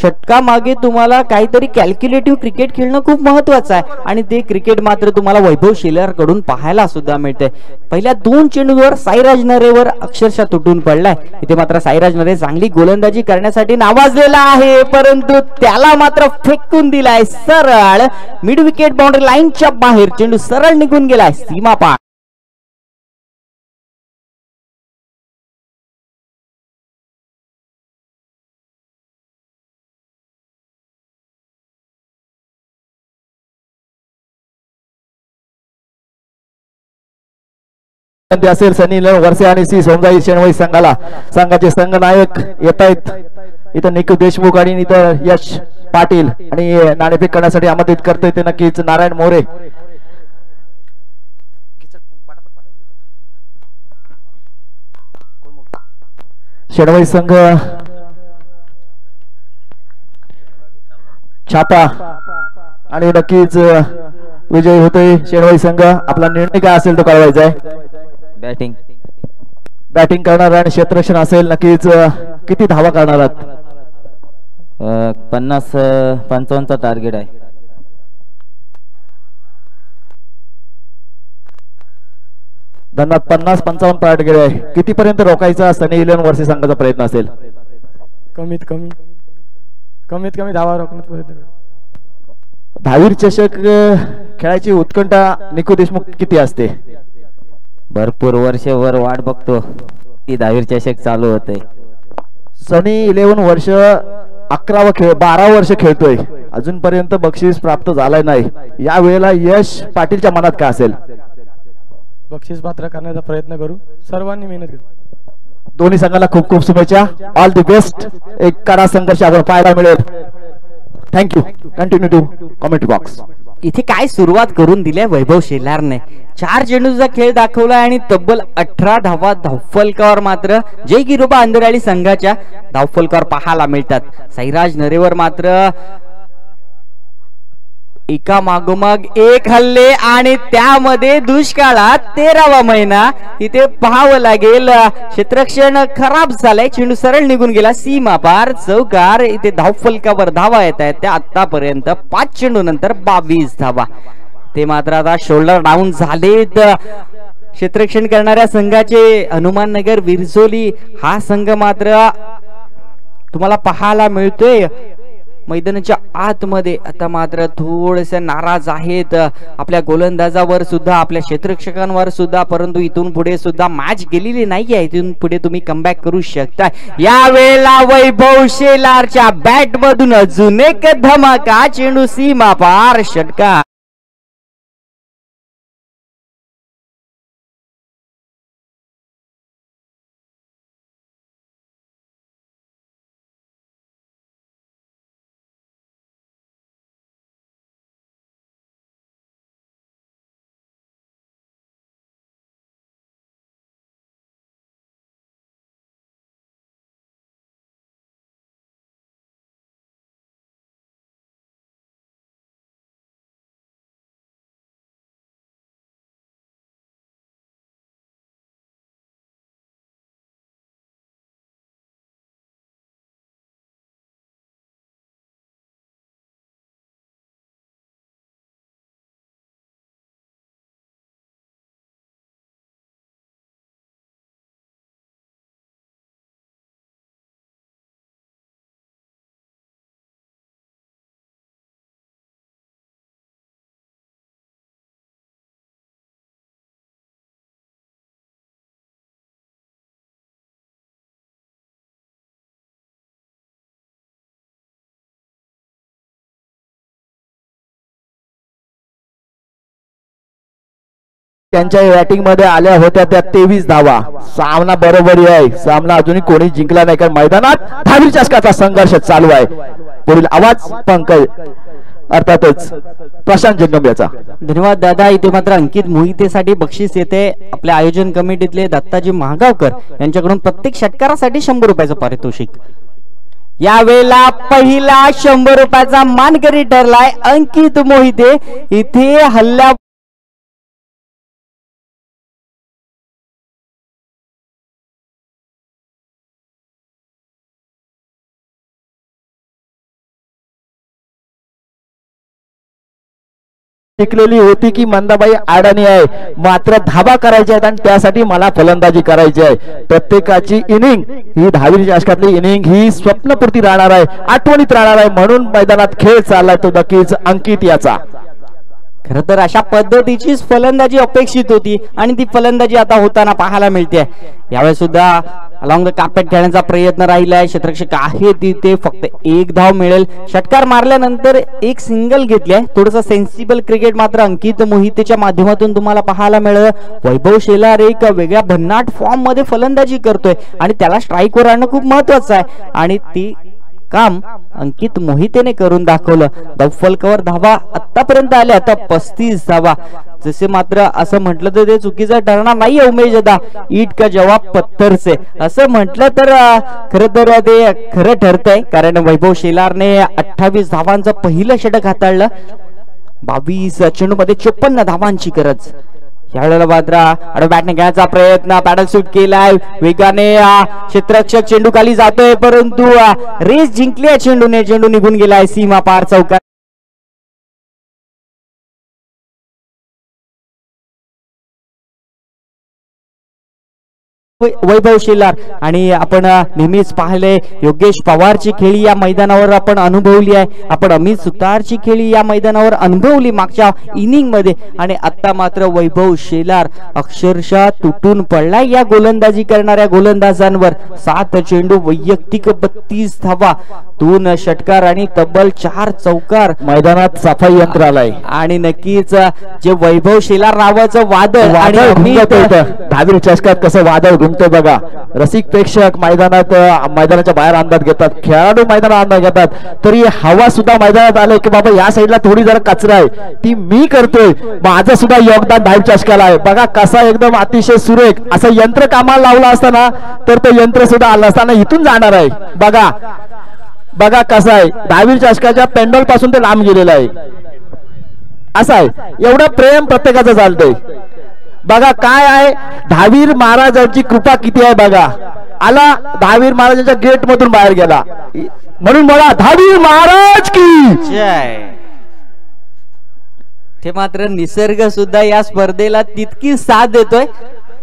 षटका मागे तुम्हाला काहीतरी कॅल्क्युलेटिव्ह क्रिकेट खेळणं खूप महत्वाचं आहे आणि ते क्रिकेट मात्र तुम्हाला वैभव शेलार कडून पाहायला सुद्धा मिळते. पहिल्या 2 चेंडूवर साईराज नरेवर अक्षरशः तुटून पडलाय. इथे मात्र साईराज नरे चांगली गोलंदाजी करण्यासाठी नावाजलेला आहे, परंतु त्याला मात्र फेकून दिलाय सरळ मिड विकेट बाउंड्री लाईनच्या बाहेर. चेंडू सरळ निघून गेलाय सीमा पार. असेल सनी वर्षे आणि सी सोमजाई शेणवाई संघाला संघाचे संघनायक येत आहेत. इथं निकू देशमुख आणि इथं यश पाटील आणि नाणेफेक करण्यासाठी आमंत्रित करतोय ते नक्कीच नारायण मोरे. शेणवाई संघ छापा आणि नक्कीच विजयी होतोय शेणवाई संघ. आपला निर्णय काय असेल तो कळवायचा आहे. बॅटिंग करणार आणि क्षेत्ररक्षण असेल. नक्कीच किती धावा करणार आहात? 50-55 टार्गेट आहे. धन्यवाद. 50-55 टार्गेट आहे. किती पर्यंत रोखायचा सनी 11 वर्षे संघाचा प्रयत्न असेल? कमीत कमी धावा रोखण्याचा प्रयत्न करू. दहावीर चषक खेळायची उत्कंठा निकू देशमुख किती असते? भरपूर वर्षभर वाट बघतो ती 10वी चषक चालू होते. सनी 11 वर्ष 11वा खेळ 12 वर्ष खेळतोय. अजूनपर्यंत बक्षीस प्राप्त झालं नाही। या वेळेला यश पाटीलच्या मनात काय असेल? बक्षीस पात्र करण्याचा प्रयत्न करू, सर्वांनी मेहनत करू। दोन्ही संघाला खूप खूप शुभेच्छा, ऑल दी बेस्ट। एक कडा संघर्ष आपण पाहायला मिळेल। Thank you, continue to comment box. इथे काय सुरुवात करून दिली वैभव शेलारने। 4 चेंडूचा खेळ दाखवला आणि तब्बल 18 धावा धावफलकावर मात्र जय गिरोबा अंधराळी संघाच्या धावफलकावर पाहायला मिळतात। साईराज नरेवर मात्र एका मागोमाग एक हल्ले आणि त्यामध्ये दुष्काळात 13वा महिना। इथे पाहावं लागेल, क्षेत्ररक्षण खराब झालंय, चेंडू सरळ निघून गेला सीमा पार चौकार। इथे धावफलकावर धावा येत आहेत त्या आतापर्यंत 5 चेंडू नंतर 22 धावा। ते मात्र आता शोल्डर डाऊन झालेत क्षेत्ररक्षण करणाऱ्या संघाचे। हनुमाननगर विरजोली हा संघ मात्र तुम्हाला पाहायला मिळतोय मैदानाच्या आतमध्ये आता मात्र थोडेसे नाराज आहेत आपल्या गोलंदाजावर सुद्धा, आपल्या क्षेत्ररक्षकांवर सुद्धा, परंतु इथून पुढे सुद्धा मॅच गेलेली नाहीये। इथून पुढे तुम्ही कमबॅक करू शकता। या वेळेला वैभव शेलारच्या बॅट मधून अजून एक धमाका, चेंडू सीमा पार षटकार। त्यांच्या बॅटिंग मध्ये आल्या होत्या त्या 23 धावा। सामना बरोबरी आहे, सामना अजूनही कोणी जिंकला नाही, कारण मैदानात दहावी चषकाचा संघर्ष चालू आहे। पुढील आवाज पंकज अर्थातच प्रशांत जंगम याचा। धन्यवाद दादा। इथे मात्र अंकित मोहितेसाठी बक्षीस येते आपल्या आयोजन कमिटीतले दत्ताजी महागावकर यांच्याकडून प्रत्येक षटकारासाठी 100 रुपयाचं पारितोषिक। यावेळेला पहिला 100 रुपयाचा मानकरी ठरलाय अंकित मोहिते। इथे हल्ल्या शिकलेली होती की मंदाबाई अडाणी आहे, मात्र धाबा करायचे आहेत आणि त्यासाठी मला फलंदाजी करायची आहे। प्रत्येकाची इनिंग ही दहावी चषकातली इनिंग ही स्वप्नपूर्ती राहणार आहे, आठवणीत राहणार आहे, म्हणून मैदानात खेळ चाललाय तो नक्कीच अंकित याचा। खरं तर अशा पद्धतीचीच फलंदाजी अपेक्षित होती आणि ती फलंदाजी आता होताना पाहायला मिळते। यावेळी सुद्धा अलॉंग द कार्पेट खेळण्याचा प्रयत्न राहिलाय, क्षेत्ररक्षक आहे तिथे फक्त 1 धाव मिळेल। षटकार मारल्यानंतर एक सिंगल घेतलाय, थोडंसं सेन्सिबल क्रिकेट मात्र अंकित मोहितेच्या माध्यमातून तुम्हाला पाहायला मिळेल। वैभव शेलार एक वेगळ्या भन्नाट फॉर्म मध्ये फलंदाजी करतोय आणि त्याला स्ट्राईकवर आणणं खूप महत्वाचं आहे आणि ती काम अंकित मोहितेने करून दाखवलं। धावफलकावर धावा आतापर्यंत आल्या आता 35 धावा। जसे मात्र असं म्हटलं तर ते चुकीचं ठरणार नाहीये उमेश दादा, ईट का जवाब पत्थर से असं म्हटलं तर खरं तर ते खरं ठरतंय, कारण वैभव शेलारने 28 धावांचं पहिलं षटक हाताळलं। 22 चेंडू मध्ये 54 धावांची गरज। यावेळेला मात्र बॅटने घ्यायचा प्रयत्न, पॅडल शूट केलाय वेगाने, क्षेत्ररक्षक चेंडू खाली जातोय परंतु रेस जिंकली चेंडूने, चेंडू निघून गेलाय सीमा पार चौकार। वैभव शेलार आणि आपण नेहमीच पाहिले योगेश पवारची खेळी या मैदानावर आपण अनुभवली आहे, आपण अमित सुतारची खेळी या मैदानावर अनुभवली मागच्या इनिंग मध्ये, आणि आता मात्र वैभव शेलार अक्षरशः तुटून पडलाय या गोलंदाजी करणाऱ्या गोलंदाजांवर. 7 चेंडू, वैयक्तिक 32 धावा, 2 षटकार आणि तब्बल 4 चौकार. मैदानात सफाई यंत्र आलाय आणि नक्कीच जे वैभव शेलार नावाचं वादळ आणि अमित दहावी चषकात कसं वादळ घुमतोय बघा. रसिक प्रेक्षक मैदानाच्या बाहेर अंदाज घेतात, खेळाडू मैदानात अंदाज घेतात, तरी हवा सुद्धा मैदानात आले की बाबा या साईडला थोडी जरा कचरा आहे ती मी करतोय, माझं सुद्धा योगदान दहावी चषकाला आहे. बघा कसा एकदम अतिशय सुरेख असं यंत्र कामाला लावलं असताना तर ते यंत्र सुद्धा आलं असताना इथून जाणार आहे. बघा बघा कसं आहे, दहावी चषकाच्या पेंडॉल पासून ते लांब गेलेलं आहे. असं आहे, एवढं प्रेम प्रत्येकाचं चालतंय. बघा काय आहे, दहावीर महाराजांची कृपा किती आहे बघा. आला दहावीर महाराजांच्या गेट मधून बाहेर गेला, म्हणून मला दहावीर महाराज की जय. ते मात्र निसर्ग सुद्धा या स्पर्धेला तितकी साथ देतोय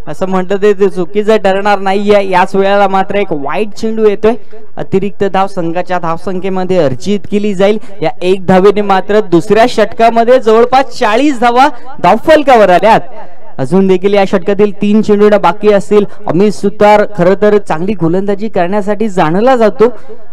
असं म्हणतात ते चुकीचं ठरणार नाहीये. याच वेळेला मात्र एक वाईट चेंडू येतोय, अतिरिक्त धाव संघाच्या धावसंख्येमध्ये अर्जित केली जाईल. या 1 धावेने मात्र दुसऱ्या षटकामध्ये जवळपास 40 धावा धावफलकावर आल्यात. अजून देखील या षटकातील 3 चेंडू बाकी असतील. अमित सुतार खरं तर चांगली गोलंदाजी करण्यासाठी जाणला जातो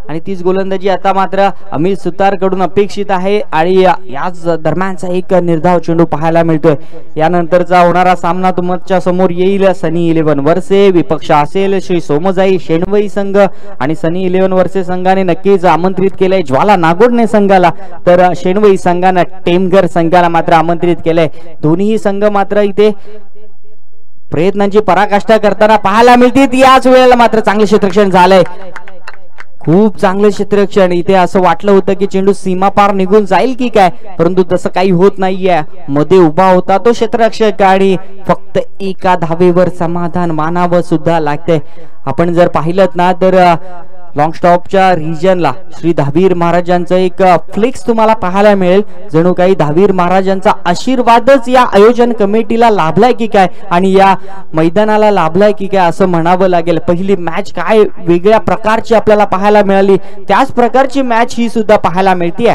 आणि तीच गोलंदाजी आता मात्र अमित सुतार कडून अपेक्षित आहे. आणि याच दरम्यानचा एक निर्धाव चेंडू पाहायला मिळतोय. यानंतरचा होणारा सामना तुमच्या समोर येईल. सनी 11 वर्से विपक्ष असेल श्री सोमजाई शेणवई संघ, आणि सनी 11 वर्से संघाने नक्कीच आमंत्रित केलंय ज्वाला नागोडणे संघाला, तर शेणवई संघानं टेमघर संघाला मात्र आमंत्रित केलंय. दोन्ही संघ मात्र इथे प्रयत्नांची पराकाष्ठा करताना पाहायला मिळतील. याच वेळेला मात्र चांगले क्षेत्ररक्षण झालंय, खूप चांगलं क्षेत्ररक्षण. इथे असं वाटलं होतं की चेंडू सीमा पार निघून जाईल की काय, परंतु तसं काही होत नाहीये. मध्ये उभा होता तो क्षेत्ररक्षक आणि फक्त 1 धावेवर समाधान मानावं सुद्धा लागतंय. आपण जर पाहिलं ना तर लॉंग स्टॉपच्या रिजनला श्री दहावीर महाराजांचं एक फ्लेक्स तुम्हाला पाहायला मिळेल. जणू काही दहावीर महाराजांचा आशीर्वादच या आयोजन कमिटीला लाभलाय की काय आणि या मैदानाला लाभलाय की काय असं म्हणावं लागेल. पहिली मॅच काय वेगळ्या प्रकारची आपल्याला पाहायला मिळाली, त्याच प्रकारची मॅच ही सुद्धा पाहायला मिळते.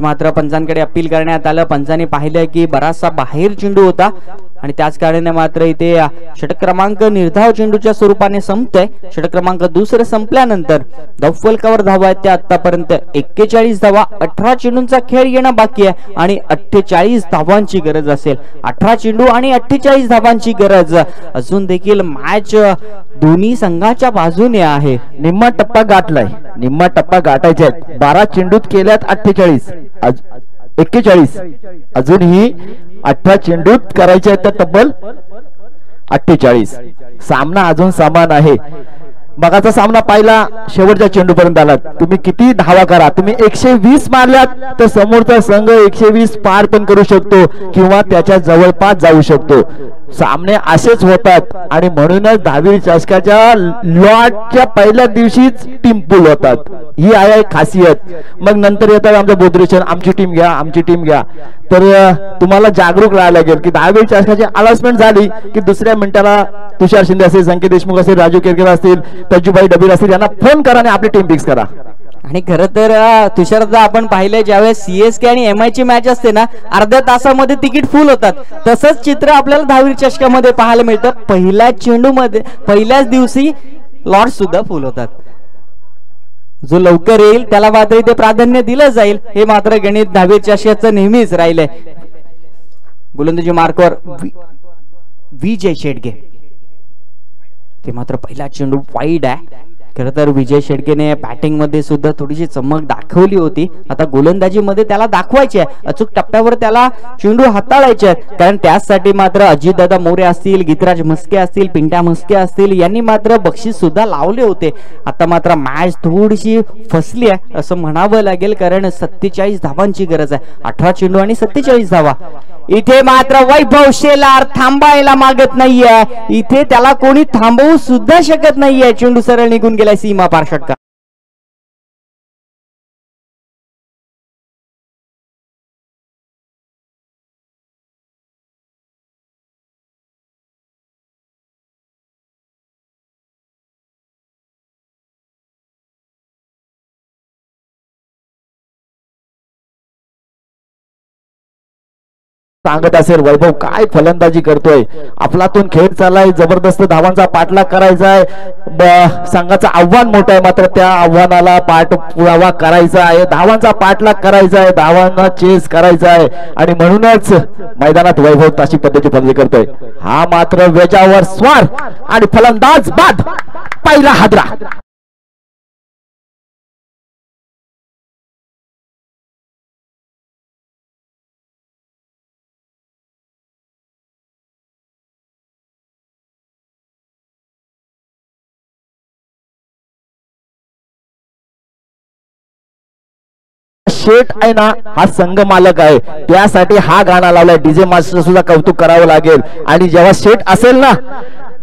मात्र पंचांकडे अपील करण्यात आलं. पंचांनी पाहिलं की बराचसा बाहेर चेंडू होता आणि त्याच कारणाने मात्र इथे षटक क्रमांक निर्धाव चेंडूच्या स्वरूपाने संपतोय. षटक क्रमांक दुसरं संपल्यानंतर धावफलकावर धावा आहेत त्या आतापर्यंत 41 धावा. 18 चेंडूंचा खेळ येणं बाकी आहे आणि 48 धावांची गरज असेल. 18 चेंडू आणि 48 धावांची गरज. अजून देखील मॅच दोन्ही संघाच्या बाजूने आहे. निम्मा टप्पा गाठलाय, निम्मा टप्पा गाठायचे आहेत. 12 चेंडूत केल्यात 41 अजूनही 18 चेंडूत करायचे आहेत तर तब्बल 48. सामना अजून समान आहे. मगाचा सामना पाहिला, शेवटच्या चेंडू पर्यंत आलात. तुम्ही किती धावा करा, तुम्ही 120 मारल्यात तर समोरचा संघ 120 पार पण करू शकतो किंवा त्याच्या जवळपास जाऊ शकतो. सामने असेच होतात आणि म्हणूनच दहावी चषकाच्या लॉटच्या पहिल्या दिवशीच टीम पूल होतात. ही आहे खासियत. मग नंतर येतात आमचं बोद्रेशन, आमची टीम घ्या, आमची टीम घ्या. तर तुम्हाला जागरूक राहायला लागेल की दहावी चषकाची अनाउन्समेंट झाली की दुसऱ्या मिनिटाला तुषार शिंदे असेल, संकेत देशमुख असेल, राजू केरकर असतील, तज्जूभाई डबीर असतील, यांना फोन करा आणि आपली टीम फिक्स करा. आणि खरं तर तुषारदा आपण पाहिलंय ज्यावेळेस CSK आणि MI ची मॅच असते ना, अर्ध्या तासामध्ये तिकीट फुल होतात. तसंच चित्र आपल्याला दहावी चषकामध्ये पाहायला मिळतं. पहिल्याच चेंडू मध्ये पहिल्याच दिवशी लॉट सुद्धा फुल होतात. जो लवकर येईल त्याला मात्र इथे प्राधान्य दिलं जाईल. हे मात्र गणित दहावी चषकाचं नेहमीच राहिलंय. गोलंदाजी मार्कवर विजय शेडगे. ते मात्र पहिला चेंडू वाईड आहे. खरं तर विजय शेडकेने बॅटिंग मध्ये सुद्धा थोडीशी चमक दाखवली होती. आता गोलंदाजी मध्ये त्याला दाखवायची आहे, अचूक टप्प्यावर त्याला चेंडू हाताळायचे आहेत. कारण त्यासाठी मात्र अजितदादा मोरे असतील, गीतराज म्हस्के असतील, पिंट्या म्हस्के असतील यांनी मात्र बक्षीस सुद्धा लावले होते. आता मात्र मॅच थोडीशी फसली आहे असं म्हणावं लागेल, कारण 47 धावांची गरज आहे. 18 चेंडू आणि 47 धावा. इथे मात्र वैभव शेलार थांबायला मागत नाहीये. इथे त्याला कोणी थांबवू सुद्धा शकत नाहीये. चेंडू सरळ निघून गेलाय सीमा पार षटकार. सांगत असेल वैभव काय फलंदाजी करतोय, आपलातून खेळ चाललाय, जबरदस्त धावांचा पाठलाग करायचा आहे, संघाचं आव्हान मोठं आहे, मात्र त्या आव्हानाला पाठपुरावा करायचा आहे, धावांचा पाठलाग करायचा आहे, धावांना चेस करायचा आहे आणि म्हणूनच मैदानात वैभव तशी पद्धती फलंदाजी करतोय. हा मात्र वेजावर स्वार आणि फलंदाज बाद, पहिला हादरा. शेठ आहे ना, हा संघ मालक आहे, त्यासाठी हा गाणं लावलाय. डीजे मास्टर सुद्धा कौतुक करावं लागेल. आणि जेव्हा शेठ असेल ना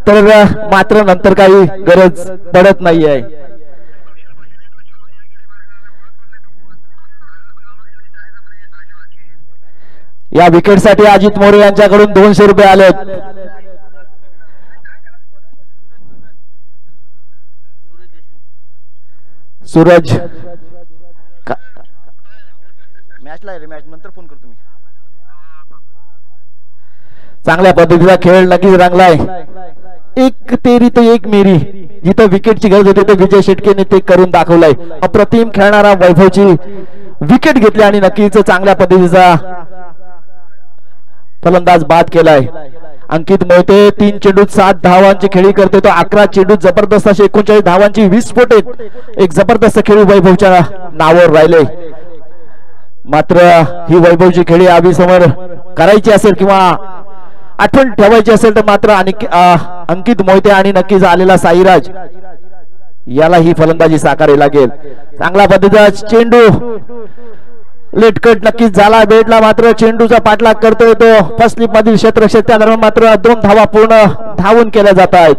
तर मात्र नंतर काही गरज पडत नाहीये. या विकेट साठी अजित मोरे यांच्याकडून 200 रुपये आलेत. सूरज मॅचला आहे रे, मॅच नंतर फोन करतो मी. चांगल्या पद्धतीचा खेळ नक्कीच रंगलाय. एक तेरी तो एक मेरी, जिथं विकेटची गरज होती ते विजय शेटकेने ते करून दाखवलंय. अप्रतिम खेळणारा वैभवची विकेट घेतली आणि नक्कीच चांगल्या पद्धतीचा फलंदाज बाद केलाय. अंकित मोहिते 3 चेंडूत 7 धावांची खेळी करते, तो 11 चेंडूत जबरदस्त अशी 39 धावांची 20 स्फोट एक जबरदस्त खेळी वैभवच्या नावावर राहिले. मात्र ही वैभवची खेळी आम्ही समोर करायची असेल किंवा आठवण ठेवायची असेल तर मात्र अंकित मोहिते आणि नक्कीच आलेला साईराज याला ही फलंदाजी साकारावी लागेल. चांगला पद्धतीचा चेंडू लेटकट नक्कीच झाला, बेटला मात्र चेंडूचा पाठलाग करतोय तो फर्स्ट स्लिप मधील क्षेत्ररक्षक. त्या दरम्यान मात्र 2 धावा पूर्ण धावून केल्या जात आहेत,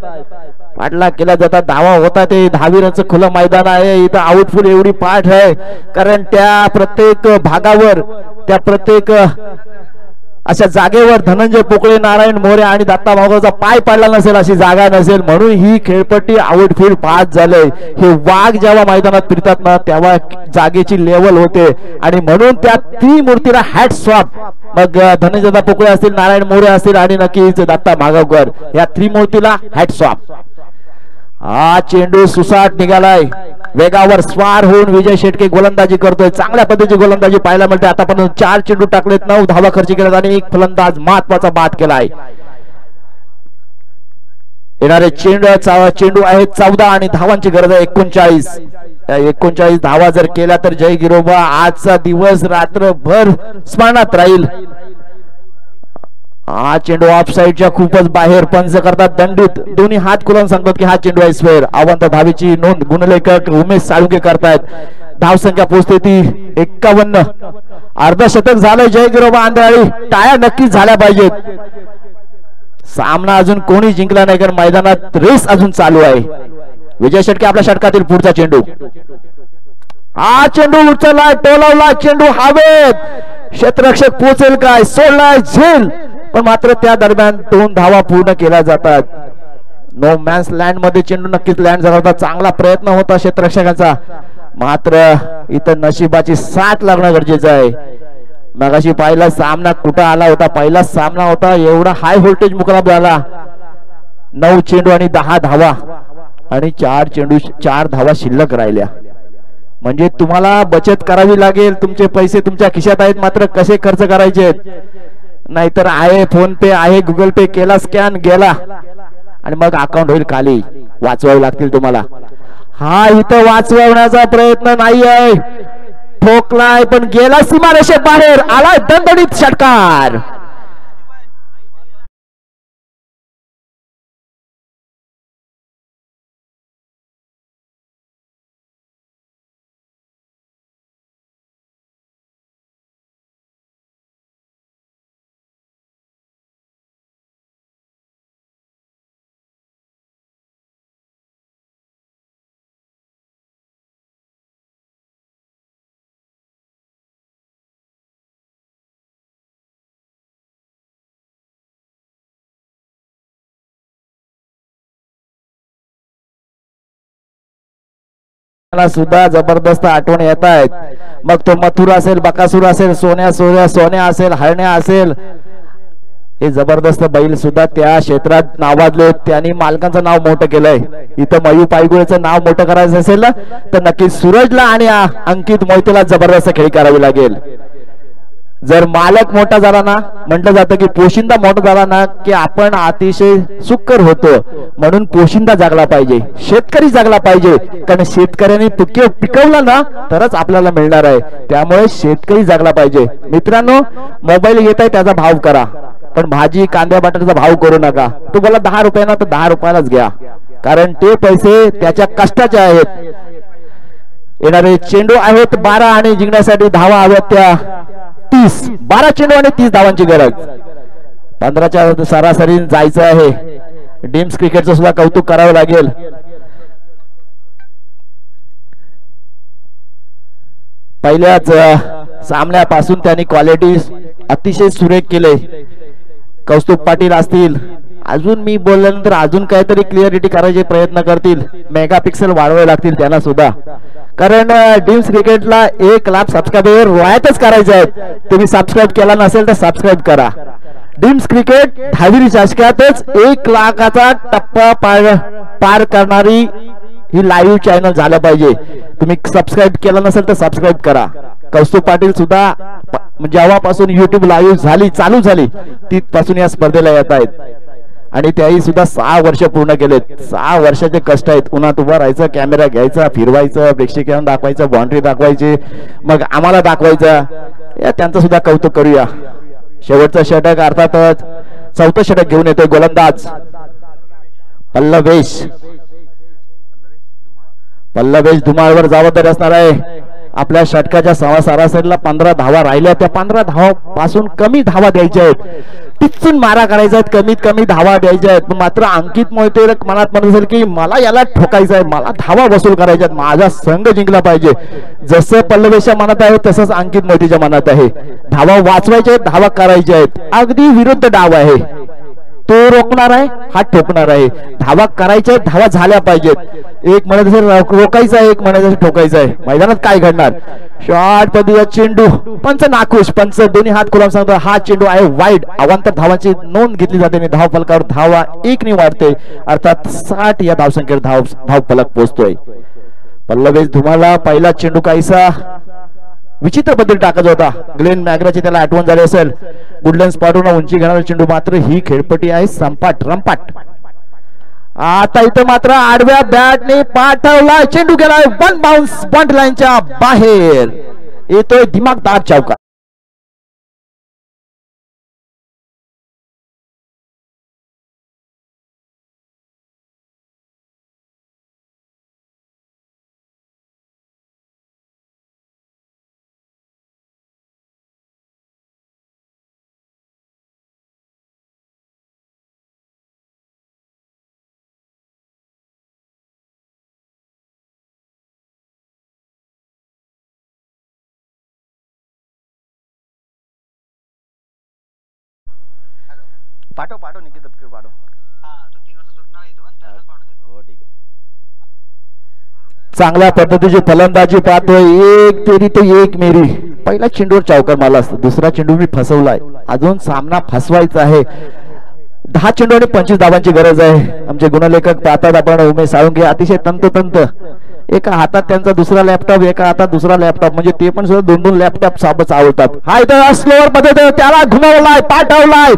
पाठलाग केल्या जातात, धावा होता. ते 10 रनचं खुलं मैदान आहे, इथं आउटफुल एवढी पाठ आहे कारण त्या प्रत्येक भागावर त्या प्रत्येक अशा जागेवर धनंजय पोकळे, नारायण मोरे आणि दत्ता भागवतचा पाय पडला नसेल अशी जागा नसेल, म्हणून ही खेळपट्टी आउटफील्ड पास झाले. हे वाघ जेव्हा मैदानात फिरतात ना तेव्हा जागेची लेवल होते आणि म्हणून त्या त्रिमूर्तीला हॅट स्वॅप, मग धनंजय पोकळे असतील, नारायण मोरे असतील आणि नक्कीच दत्ता भागवकर, या त्रिमूर्तीला हॅट स्वॅप. हा चेंडू सुसाट निघालाय, वेगावर स्वार होऊन विजय शेटके गोलंदाजी करतोय. चांगल्या पद्धतीची गोलंदाजी पाहायला मिळते. आतापर्यंत 4 चेंडू टाकलेत, 9 धावा खर्च केल्यात आणि एक फलंदाज महत्वाचा बाद केलाय. येणारे चेंडू आहेत 14 आणि धावांची गरज आहे 39. 39 धावा जर केल्या तर जय गिरोबा आजचा दिवस रात्रभर स्मरणात राहील. हा चेंडू ऑफ साइडच्या खूपच बाहेर, पंच करतात दंडित, दोन्ही हात खुलून सांगतात की हा चेंडू आहे स्क्वेअर. अवंत धावेची नोंद गुणलेखक उमेश साळुंके करतायत. धावसंख्या पोहोचते ती 51. अर्धशतक झालंय जय गिरोबा आंधळी, टाळ्या नक्कीच झाल्या पाहिजेत. सामना अजून कोणी जिंकला नाही कारण मैदानात रेस अजून चालू आहे. विजय शेटके आपल्या षटकातील पुढचा चेंडू, हा चेंडू उचललाय, टोलवला, चेंडू हवेत, क्षेत्ररक्षक पोहोचेल काय, सोडलाय झेल, पण मात्र त्या दरम्यान 2 धावा पूर्ण केल्या जातात. नो मॅन्स लँड मध्ये चेंडू नक्कीच लँड झाला होता, चांगला प्रयत्न होता क्षेत्ररक्षकांचा, मात्र इथं नशिबाची साथ लागणं गरजेचं आहे. मगाशी पहिला सामना कुठं आला होता, पहिला सामना होता, एवढा हाय व्होल्टेज मुकाबला झाला. 9 चेंडू आणि 10 धावा आणि 4 चेंडू 4 धावा शिल्लक राहिल्या. म्हणजे तुम्हाला बचत करावी लागेल, तुमचे पैसे तुमच्या खिशात आहेत, मात्र कसे खर्च करायचे, नाहीतर आहे फोन पे, आहे गुगल पे, केला स्कॅन गेला आणि मग अकाउंट होईल खाली, वाचवावे लागतील तुम्हाला. हा इथं वाचवण्याचा प्रयत्न नाही आहे, ठोकलाय पण गेला सीमारेषे बाहेर, आलाय दणदणीत षटकार. सुद्धा जबरदस्त आठवण येत आहेत, मग तो मथुर असेल, बकासूर असेल, सोन्या असेल, हरण्या असेल, हे जबरदस्त बैल सुद्धा त्या क्षेत्रात नावाजले, त्यांनी मालकांचं नाव मोठं केलंय. इथं मयू पायगुळेचं नाव मोठं करायचं असेल ना तर नक्की सूरजला आणि अंकित मोहितेला जबरदस्त खेळी करावी लागेल. जर मालक मोठा झाला ना, म्हटलं जातं की पोशिंदा मोठा झाला ना की आपण अतिशय सुकर होतो. म्हणून पोशिंदा जागला पाहिजे, शेतकरी जागला पाहिजे. कारण शेतकऱ्यांनी पिकवला ना तरच आपल्याला मिळणार आहे. त्यामुळे शेतकरी जागला पाहिजे. मित्रांनो, मोबाईल घेत आहे त्याचा भाव करा, पण भाजी कांद्या बटाट्याचा भाव करू नका. तुम्हाला 10 रुपयाना तर 10 रुपयालाच घ्या, कारण ते पैसे त्याच्या कष्टाचे आहेत. येणारे चेंडू आहेत 12 आणि जिंकण्यासाठी धावा हव्यात त्या 30. 12 चेंडू आणि 30 धावांची गरज. 15च्या सरासरी जायचं आहे. डीम्स क्रिकेटचं सुद्धा कौतुक करावं लागेल. पहिल्याच सामन्यापासून त्यांनी क्वालिटी अतिशय सुरेख केले. कौस्तुभ पाटील असतील, अजून मी बोलल्यानंतर अजून काहीतरी क्लिअरिटी करायचे प्रयत्न करतील. मेगापिक्सल वाढवावे लागतील त्यांना सुद्धा, कारण डीम्स क्रिकेटला 1 लाख सबस्क्रायबर रोयातच करायचे आहेत. तुम्ही सबस्क्राईब केला नसेल तर सबस्क्राईब करा. डीम्स क्रिकेट 10वी चषकातच 1 लाखाचा टप्पा पार करणारी ही लाईव्ह चॅनल झालं पाहिजे. तुम्ही सबस्क्राईब केला नसेल तर सबस्क्राईब करा. कौस्तुभ पाटील सुद्धा जेव्हापासून युट्यूब लाईव्ह चालू झाली तिथपासून या स्पर्धेला येत आहेत आणि त्याही सुद्धा 6 वर्ष पूर्ण केलेत. 6 वर्षाचे कष्ट आहेत. उन्हात उभं राहायचं, कॅमेरा घ्यायचा, फिरवायचं, प्रेक्षकांना दाखवायचं, बाउंड्री दाखवायची, मग आम्हाला दाखवायचं. या त्यांचं सुद्धा कौतुक करूया. शेवटचं षटक अर्थातच 4थं षटक घेऊन येतोय गोलंदाज पल्लवेश धुमाळवर जबाबदारी असणार आहे. आपल्या षटकाच्या सरासरीला 15 धावा राहिल्या. त्या 15 धावा पासून कमी धावा द्यायच्या आहेत. टिचून मारा करायचा आहेत, कमीत कमी धावा द्यायच्या आहेत. मात्र अंकित मोहिते मनात म्हणत असेल की मला याला ठोकायचं आहे, मला धावा वसूल करायच्या आहेत, माझा संघ जिंकला पाहिजे. जसं पल्लवेशच्या मनात आहे तसंच अंकित मोहितेच्या मनात आहे. धावा वाचवायच्या आहेत, धावा करायच्या आहेत. अगदी विरुद्ध डाव आहे. तो रोखणार आहे, हा ठोकणार आहे. धावा करायच्या आहेत, धावा झाल्या पाहिजेत. एक म्हणत असेल रोखायचं आहे, एक म्हणत असेल ठोकायचं आहे. मैदानात काय घडणार? शॉर्ट पद्धतीचा चेंडू, पंच नाखुश, पंच दोन्ही हात खुलावून सांगतात हा चेंडू आहे वाईड. अवांतर धावांची नोंद घेतली जाते आणि धाव फलकावर धावा 1 ने वाढते. अर्थात 60 या धावसंख्येवर धाव फलक पोहोचतोय. पल्लवेश धुमाळला पहिला चेंडू काहीसा विचित्र पद्धतीने टाकायचा होता. ग्लेन मॅग्राची त्याला आठवण झाली असेल. गुडलँड स्पॉटवरून उंची घेणारा चेंडू, मात्र ही खेळपट्टी आहे संपाट रंपाट. आता इथं मात्र आडव्या बॅटने पाठवला, चेंडू गेलाय 1 बाउन्स पॉइंट लाईनच्या बाहेर. येतोय दिमागदार चौका. पाठव निकित पाठव. चांगल्या पद्धतीची फलंदाजी पाहतोय. 1 तेरी ते 1 मेरी. पहिला चेंडूवर चौकार मारला असतो, दुसरा चेंडू मी फसवलाय. अजून सामना फसवायचा आहे. 10 चेंडू आणि 25 धावांची गरज आहे. आमचे गुणलेखक पाहतात आपण उमेश साळुंखे अतिशय तंतोतंत. एका हातात त्यांचा दुसरा लॅपटॉप, एका हातात दुसरा लॅपटॉप, म्हणजे ते पण सुद्धा 2-2 लॅपटॉप साबत चालवतात. हा इथं स्लोअर पद्धतीने त्याला घुमवलाय, पाठवलाय.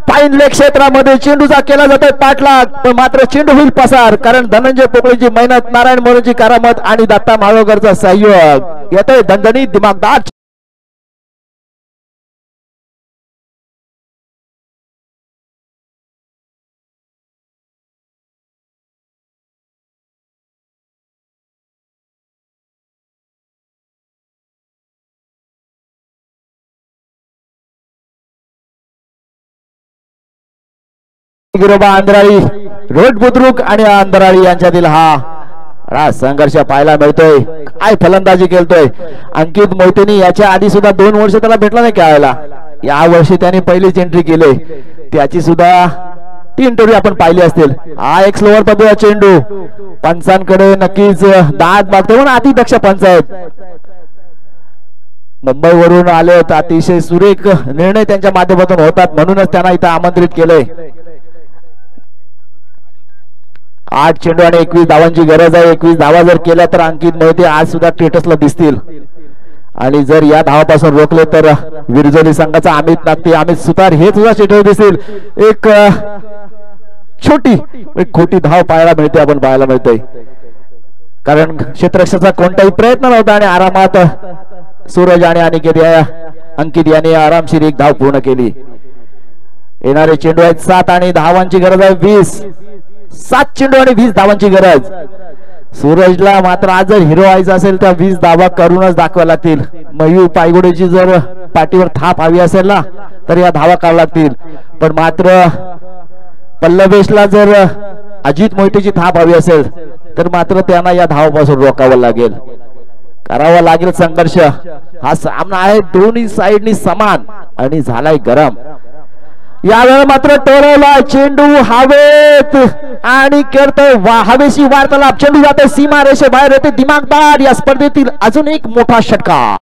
फाईन लेग क्षेत्रामध्ये चेंडूचा केला जातोय पाठलाग, पण मात्र चेंडू होईल पसार. कारण धनंजय पोकळेची मेहनत, नारायण मोरेची करामत आणि दत्ता माळवकरचा सहयोग. येतोय दणदणीत दिमागदार गिरोबा अंधराळी, रोड बुद्रुक आणि अंधराळी यांच्यातील हा संघर्ष पाहायला मिळतोय. काय फलंदाजी केलतोय अंकित मोहितेनी. याच्या आधी सुद्धा 2 वर्ष त्याला भेटला नाही खेळायला. या वर्षी त्याने पहिलीच एंट्री केली. त्याची सुद्धा 3 इंटरव्ह्यू आपण पाहिली असतील. हा एक स्लोअर पद्धतीचा चेंडू पंचांकडे नक्कीच दाद मागतो, पण अतिदक्ष पंच आहेत. मुंबईवरून आले तर अतिशय सुरेख निर्णय त्यांच्या माध्यमातून होतात, म्हणूनच त्यांना इथं आमंत्रित केलंय. 8 चेंडू आणि 21 धावांची गरज आहे. 21 धावा जर केल्या तर अंकित मोहिते आज सुद्धा स्टेटसला दिसतील, आणि जर या धावापासून रोखले तर विरजोली संघाचा अमित नागती, अमित सुतार हे सुद्धा स्टेटसला दिसतील. एक छोटी एक खोटी धाव पाहायला मिळते, आपण पाहायला मिळतोय, कारण क्षेत्ररक्षणाचा कोणताही प्रयत्न नव्हता आणि आरामात सूरज आणि अंकित यांनी आरामशीर एक धाव पूर्ण केली. येणारे चेंडू आहेत 7 आणि धावांची गरज आहे 20. 7 चेंडू आणि 20 धावांची गरज. सूरजला मात्र आज जर हिरो व्हायचं असेल तर 20 धावा करूनच दाखवा लागतील. मयूर पायगुडेची जर पाठीवर थाप हवी असेल ना तर या धावा काढाव्या लागतील, पण मात्र पल्लवेशला जर अजित मोहितेची थाप हवी असेल तर मात्र त्यांना या धावापासून रोखावं लागेल, करावा लागेल संघर्ष. हा सामना आहे दोन्ही साइडनी समान आणि झालाय गरम. यावेळी मात्र टोलवला चेंडू हवेत आणि करतोय हवेशी वार्तालाप. चेंडू जाते सीमा रेषे बाहेर येते. दिमागदार या स्पर्धेतील अजून एक मोठा षटका.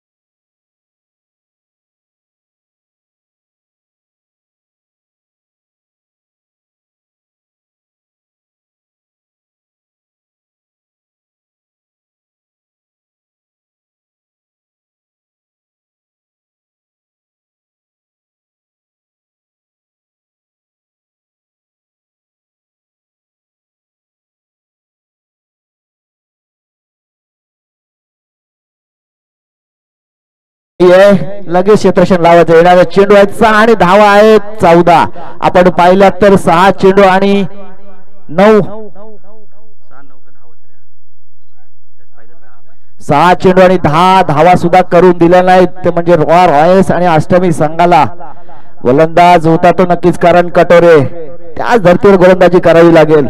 लगेच क्षेत्ररक्षण लावायचं. येणारे चेंडू आहेत 6 आणि धावा आहेत 14. आपण पाहिलं तर 6 चेंडू आणि 9 6 चेंडू आणि 10 धावा सुद्धा करून दिल्या नाहीत, म्हणजे रॉयल्स आणि अष्टमी संघाला गोलंदाज होता तो नक्कीच करण कटोरे, त्याच धर्तीवर गोलंदाजी करावी लागेल.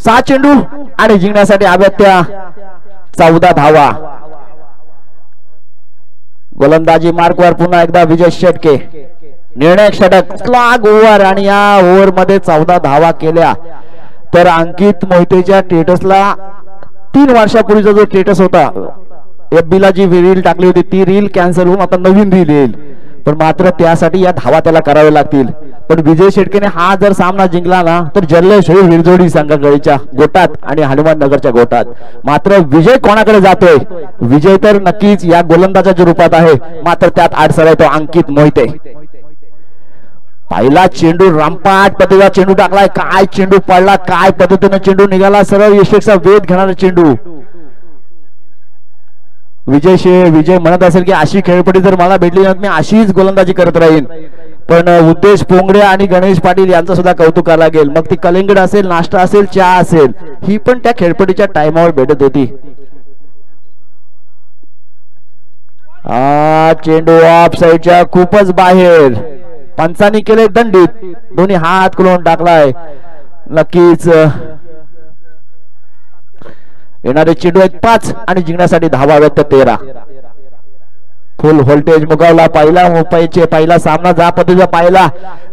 6 चेंडू आणि जिंकण्यासाठी हव्यात त्या 14 धावा. गोलंदाजी मार्कवर पुन्हा एकदा विजय शेटके. निर्णायक षटक स्लॉग ओव्हर आणि या ओव्हर मध्ये 14 धावा केल्या तर अंकित मोहितेच्या स्टेटसला 3 वर्षापूर्वीचा जो स्टेटस होता, FB ला जी रील टाकली होती ती रील कॅन्सल होऊन आता नवीन रील येईल, पण मात्र त्यासाठी या धावा त्याला कराव्या लागतील. पण विजय शेटकेने हा जर सामना जिंकला ना तर जल्लोष होईल विरजोडी संघाकडच्या गोटात आणि हनुमान नगरच्या गोटात. मात्र विजय कोणाकडे जातोय? विजय तर नक्कीच या गोलंदाजाच्या रूपात आहे, मात्र त्यात अडसर आहे तो अंकित मोहिते. पहिला चेंडू रंपाट पद्धतीचा चेंडू टाकलाय, काय चेंडू पडला, काय पद्धतीने चेंडू निघाला, सरळ यशस्वीचा वेध घेणारा चेंडू. विजय म्हणत असेल की अशी खेळपट्टी जर मला भेटली ना मी अशीच गोलंदाजी करत राहीन, पण उद्देश पोंगडे आणि गणेश पाटील यांचं सुद्धा कौतुक करायला लागेल. मग ती कलिंगड असेल, नाश्ता असेल, चहा असेल, ही पण त्या खेळपट्टीच्या टाइमावर भेटत होती. चेंडू ऑफ साइडच्या खूपच बाहेर, पंचांनी केले दंडित, दोन्ही हात खुलवून टाकलाय. नक्कीच येणारे चेंडू आहेत 5 आणि जिंकण्यासाठी धावा व्यक्त 13. फुल व्होल्टेज मुकावला. पहिला सामना ज्या पद्धतीचा पाहिला,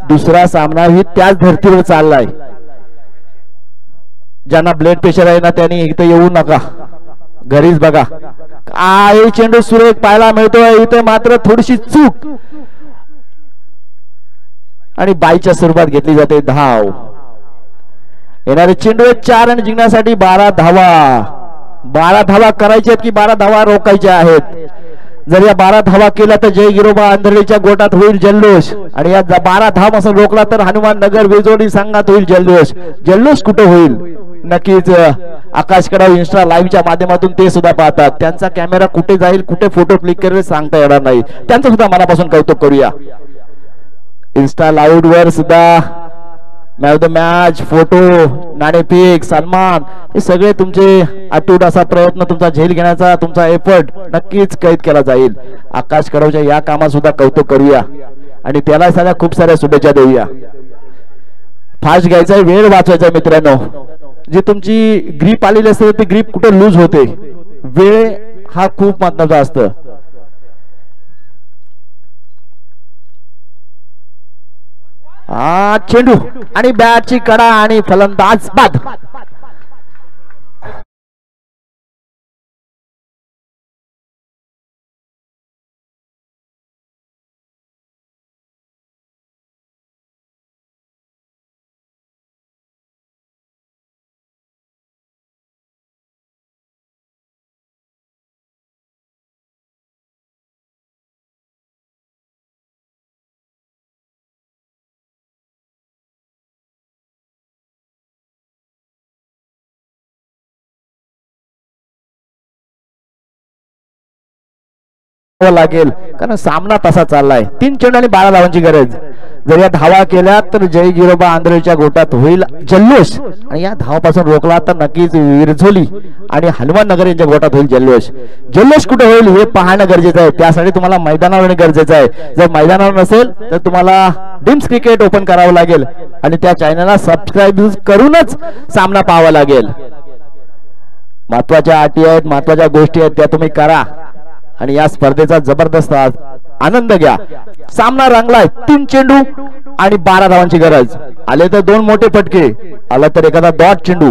दुसरा सामना ही त्याच धर्तीवर चाललाय. ज्यांना ब्लड प्रेशर आहे ना त्यांनी इथे येऊ नका, घरीच बघा. काय चेंडू सुरेख पाहायला मिळतोय, इथे मात्र थोडीशी चूक आणि बाईच्या स्वरूपात घेतली जाते धाव. येणारे चेंडू 4 आणि जिंकण्यासाठी 12 धावा. 12 धावा करायच्या आहेत की 12 धावा रोखायच्या आहेत? जर या 12 धावा केल्या तर जय गिरोबा अंधळीच्या गोटात होईल जल्लोष, आणि या 12 धाव असं रोखला तर हनुमान नगर विरजोडी संघात होईल जल्लोष. जल्लोष कुठे होईल? नक्कीच आकाश कडाव इंस्टा लाईव्हच्या माध्यमातून ते सुद्धा पाहतात. त्यांचा कॅमेरा कुठे जाईल, कुठे फोटो क्लिक करेल सांगता येणार नाही. त्यांचं सुद्धा मनापासून कौतुक करूया. इंस्टा लाईव्ह वर सुद्धा मॅच द मॅच, फोटो, नाणेफेक, सन्मान, हे सगळे तुमचे अटूट असा प्रयत्न, तुमचा झेल घेण्याचा तुमचा एफर्ट नक्कीच कैद केला जाईल. आकाश कडवच्या या कामात सुद्धा कौतुक करूया आणि त्याला सगळ्या खूप साऱ्या शुभेच्छा देऊया. फास्ट घ्यायचा, वेळ वाचवायचा मित्रांनो. जी तुमची ग्रीप आलेली असते ती ग्रीप कुठे लूज होते, वेळ हा खूप महत्वाचा असतं. चेंडू आणि बॅटची कडा आणि फलंदाज बाद. लागेल, कारण सामना तसा चाललाय. 3 चेंडू आणि 12 धावांची गरज. जर या धावा केल्या तर जय गिरोबा आंधळीच्या गोटात होईल जल्लोष, आणि या धावापासून रोखला तर नक्कीच विरझोली आणि हनुमान नगर यांच्या गोटात होईल जल्लोष. जल्लोष कुठे होईल हे पाहणं गरजेचं आहे. त्यासाठी तुम्हाला मैदानावर येणं गरजेचं आहे. जर मैदानावर नसेल तर तुम्हाला डिम्स क्रिकेट ओपन करावं लागेल आणि त्या चॅनलला सबस्क्राईब करूनच सामना पाहावा लागेल. महत्वाच्या अटी आहेत, महत्वाच्या गोष्टी आहेत, त्या तुम्ही करा आणि या स्पर्धेचा जबरदस्त आनंद घ्या. सामना रंगलाय. 3 चेंडू आणि 12 धावांची गरज. आले तर 2 मोठे फटके, आला तर एखादा डॉट चेंडू.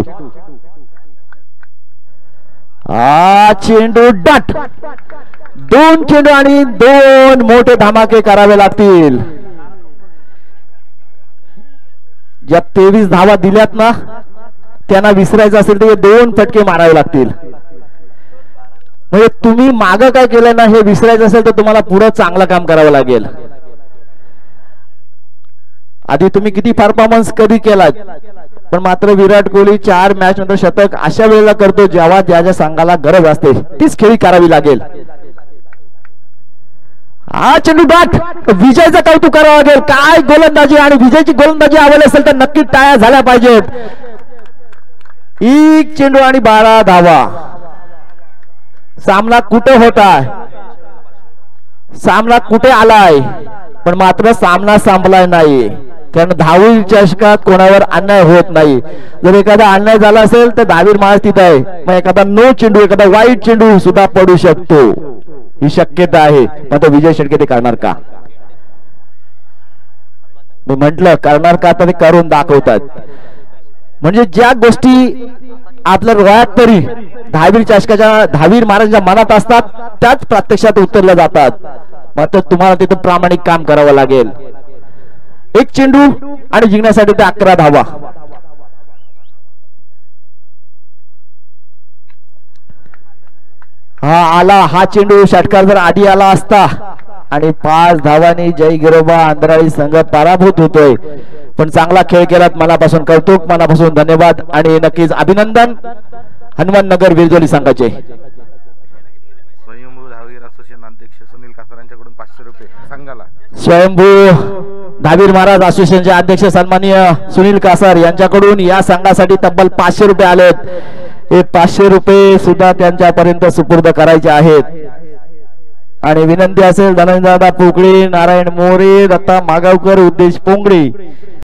हा चेंडू डॉट. 2 चेंडू आणि 2 मोठे धमाके करावे लागतील. ज्या 23 धावा दिल्यात ना त्यांना विसरायचं असेल तर 2 फटके मारावे लागतील. म्हणजे तुम्ही मागं काय केलं ना हे विसरायचं असेल तर तुम्हाला पुढे चांगलं काम करावं लागेल. आधी तुम्ही किती परफॉर्मन्स कधी केलात, पण मात्र विराट कोहली 4 मॅच नंतर शतक अशा वेळेला करतो जेव्हा ज्याच्या संघाला गरज असते. तीच खेळी करावी लागेल. हा चेंडू डॉट. विजयचं कौतुक करावं लागेल. काय गोलंदाजी, आणि विजयची गोलंदाजी आवडली असेल तर नक्की टाळ्या झाल्या पाहिजेत. 1 चेंडू आणि 12 धावा. सामना कुठे होताय, सामना कुठे आलाय, पण मात्र सामना संपलाय नाही. कारण दहावी चषकात कोणावर अन्याय होत नाही. जर एखादा अन्याय झाला असेल तर दहावीर माणूस तिथं आहे. मग एखादा नो चेंडू, एखादा वाईट चेंडू सुद्धा पडू शकतो, ही शक्यता आहे. पण तो विजय शेळके ते करणार का? मी म्हंटल करणार का, तर ते करून दाखवतात. म्हणजे ज्या गोष्टी आपल्या डोळ्यात तरी दहावीर चषकाच्या दहावीर महाराजांच्या मनात असतात त्याच प्रत्यक्षात उतरल्या जातात. मात्र तुम्हाला तिथे प्रामाणिक काम करावं लागेल. 1 चेंडू आणि जिंकण्यासाठी ते 11 धावा. हा आला, हा चेंडू षटकार जर आधी आला असता आणि 5 धावांनी जय गिरोबा आंधराळी संघ पराभूत होतोय. पण चांगला खेळ केलात, मनापासून कौतुक, मनापासून धन्यवाद आणि नक्कीच अभिनंदन हनुमान नगर विरजोली संघाचे. स्वयंभू दहावीर असोसिएशन अध्यक्ष सुनील कासार यांच्याकडून 500 रुपये संघाला. स्वयंभू दहावीर महाराज असोसिएशनचे अध्यक्ष सन्माननीय सुनील कासार यांच्याकडून या संघासाठी तब्बल 500 रुपये आलेत. हे 500 रुपये सुद्धा त्यांच्यापर्यंत सुपूर्द करायचे आहेत. आणि विनंती असेल धनंजयदादा पोकळे, नारायण मोरे, दत्ता मागावकर, उद्देश पोंगडे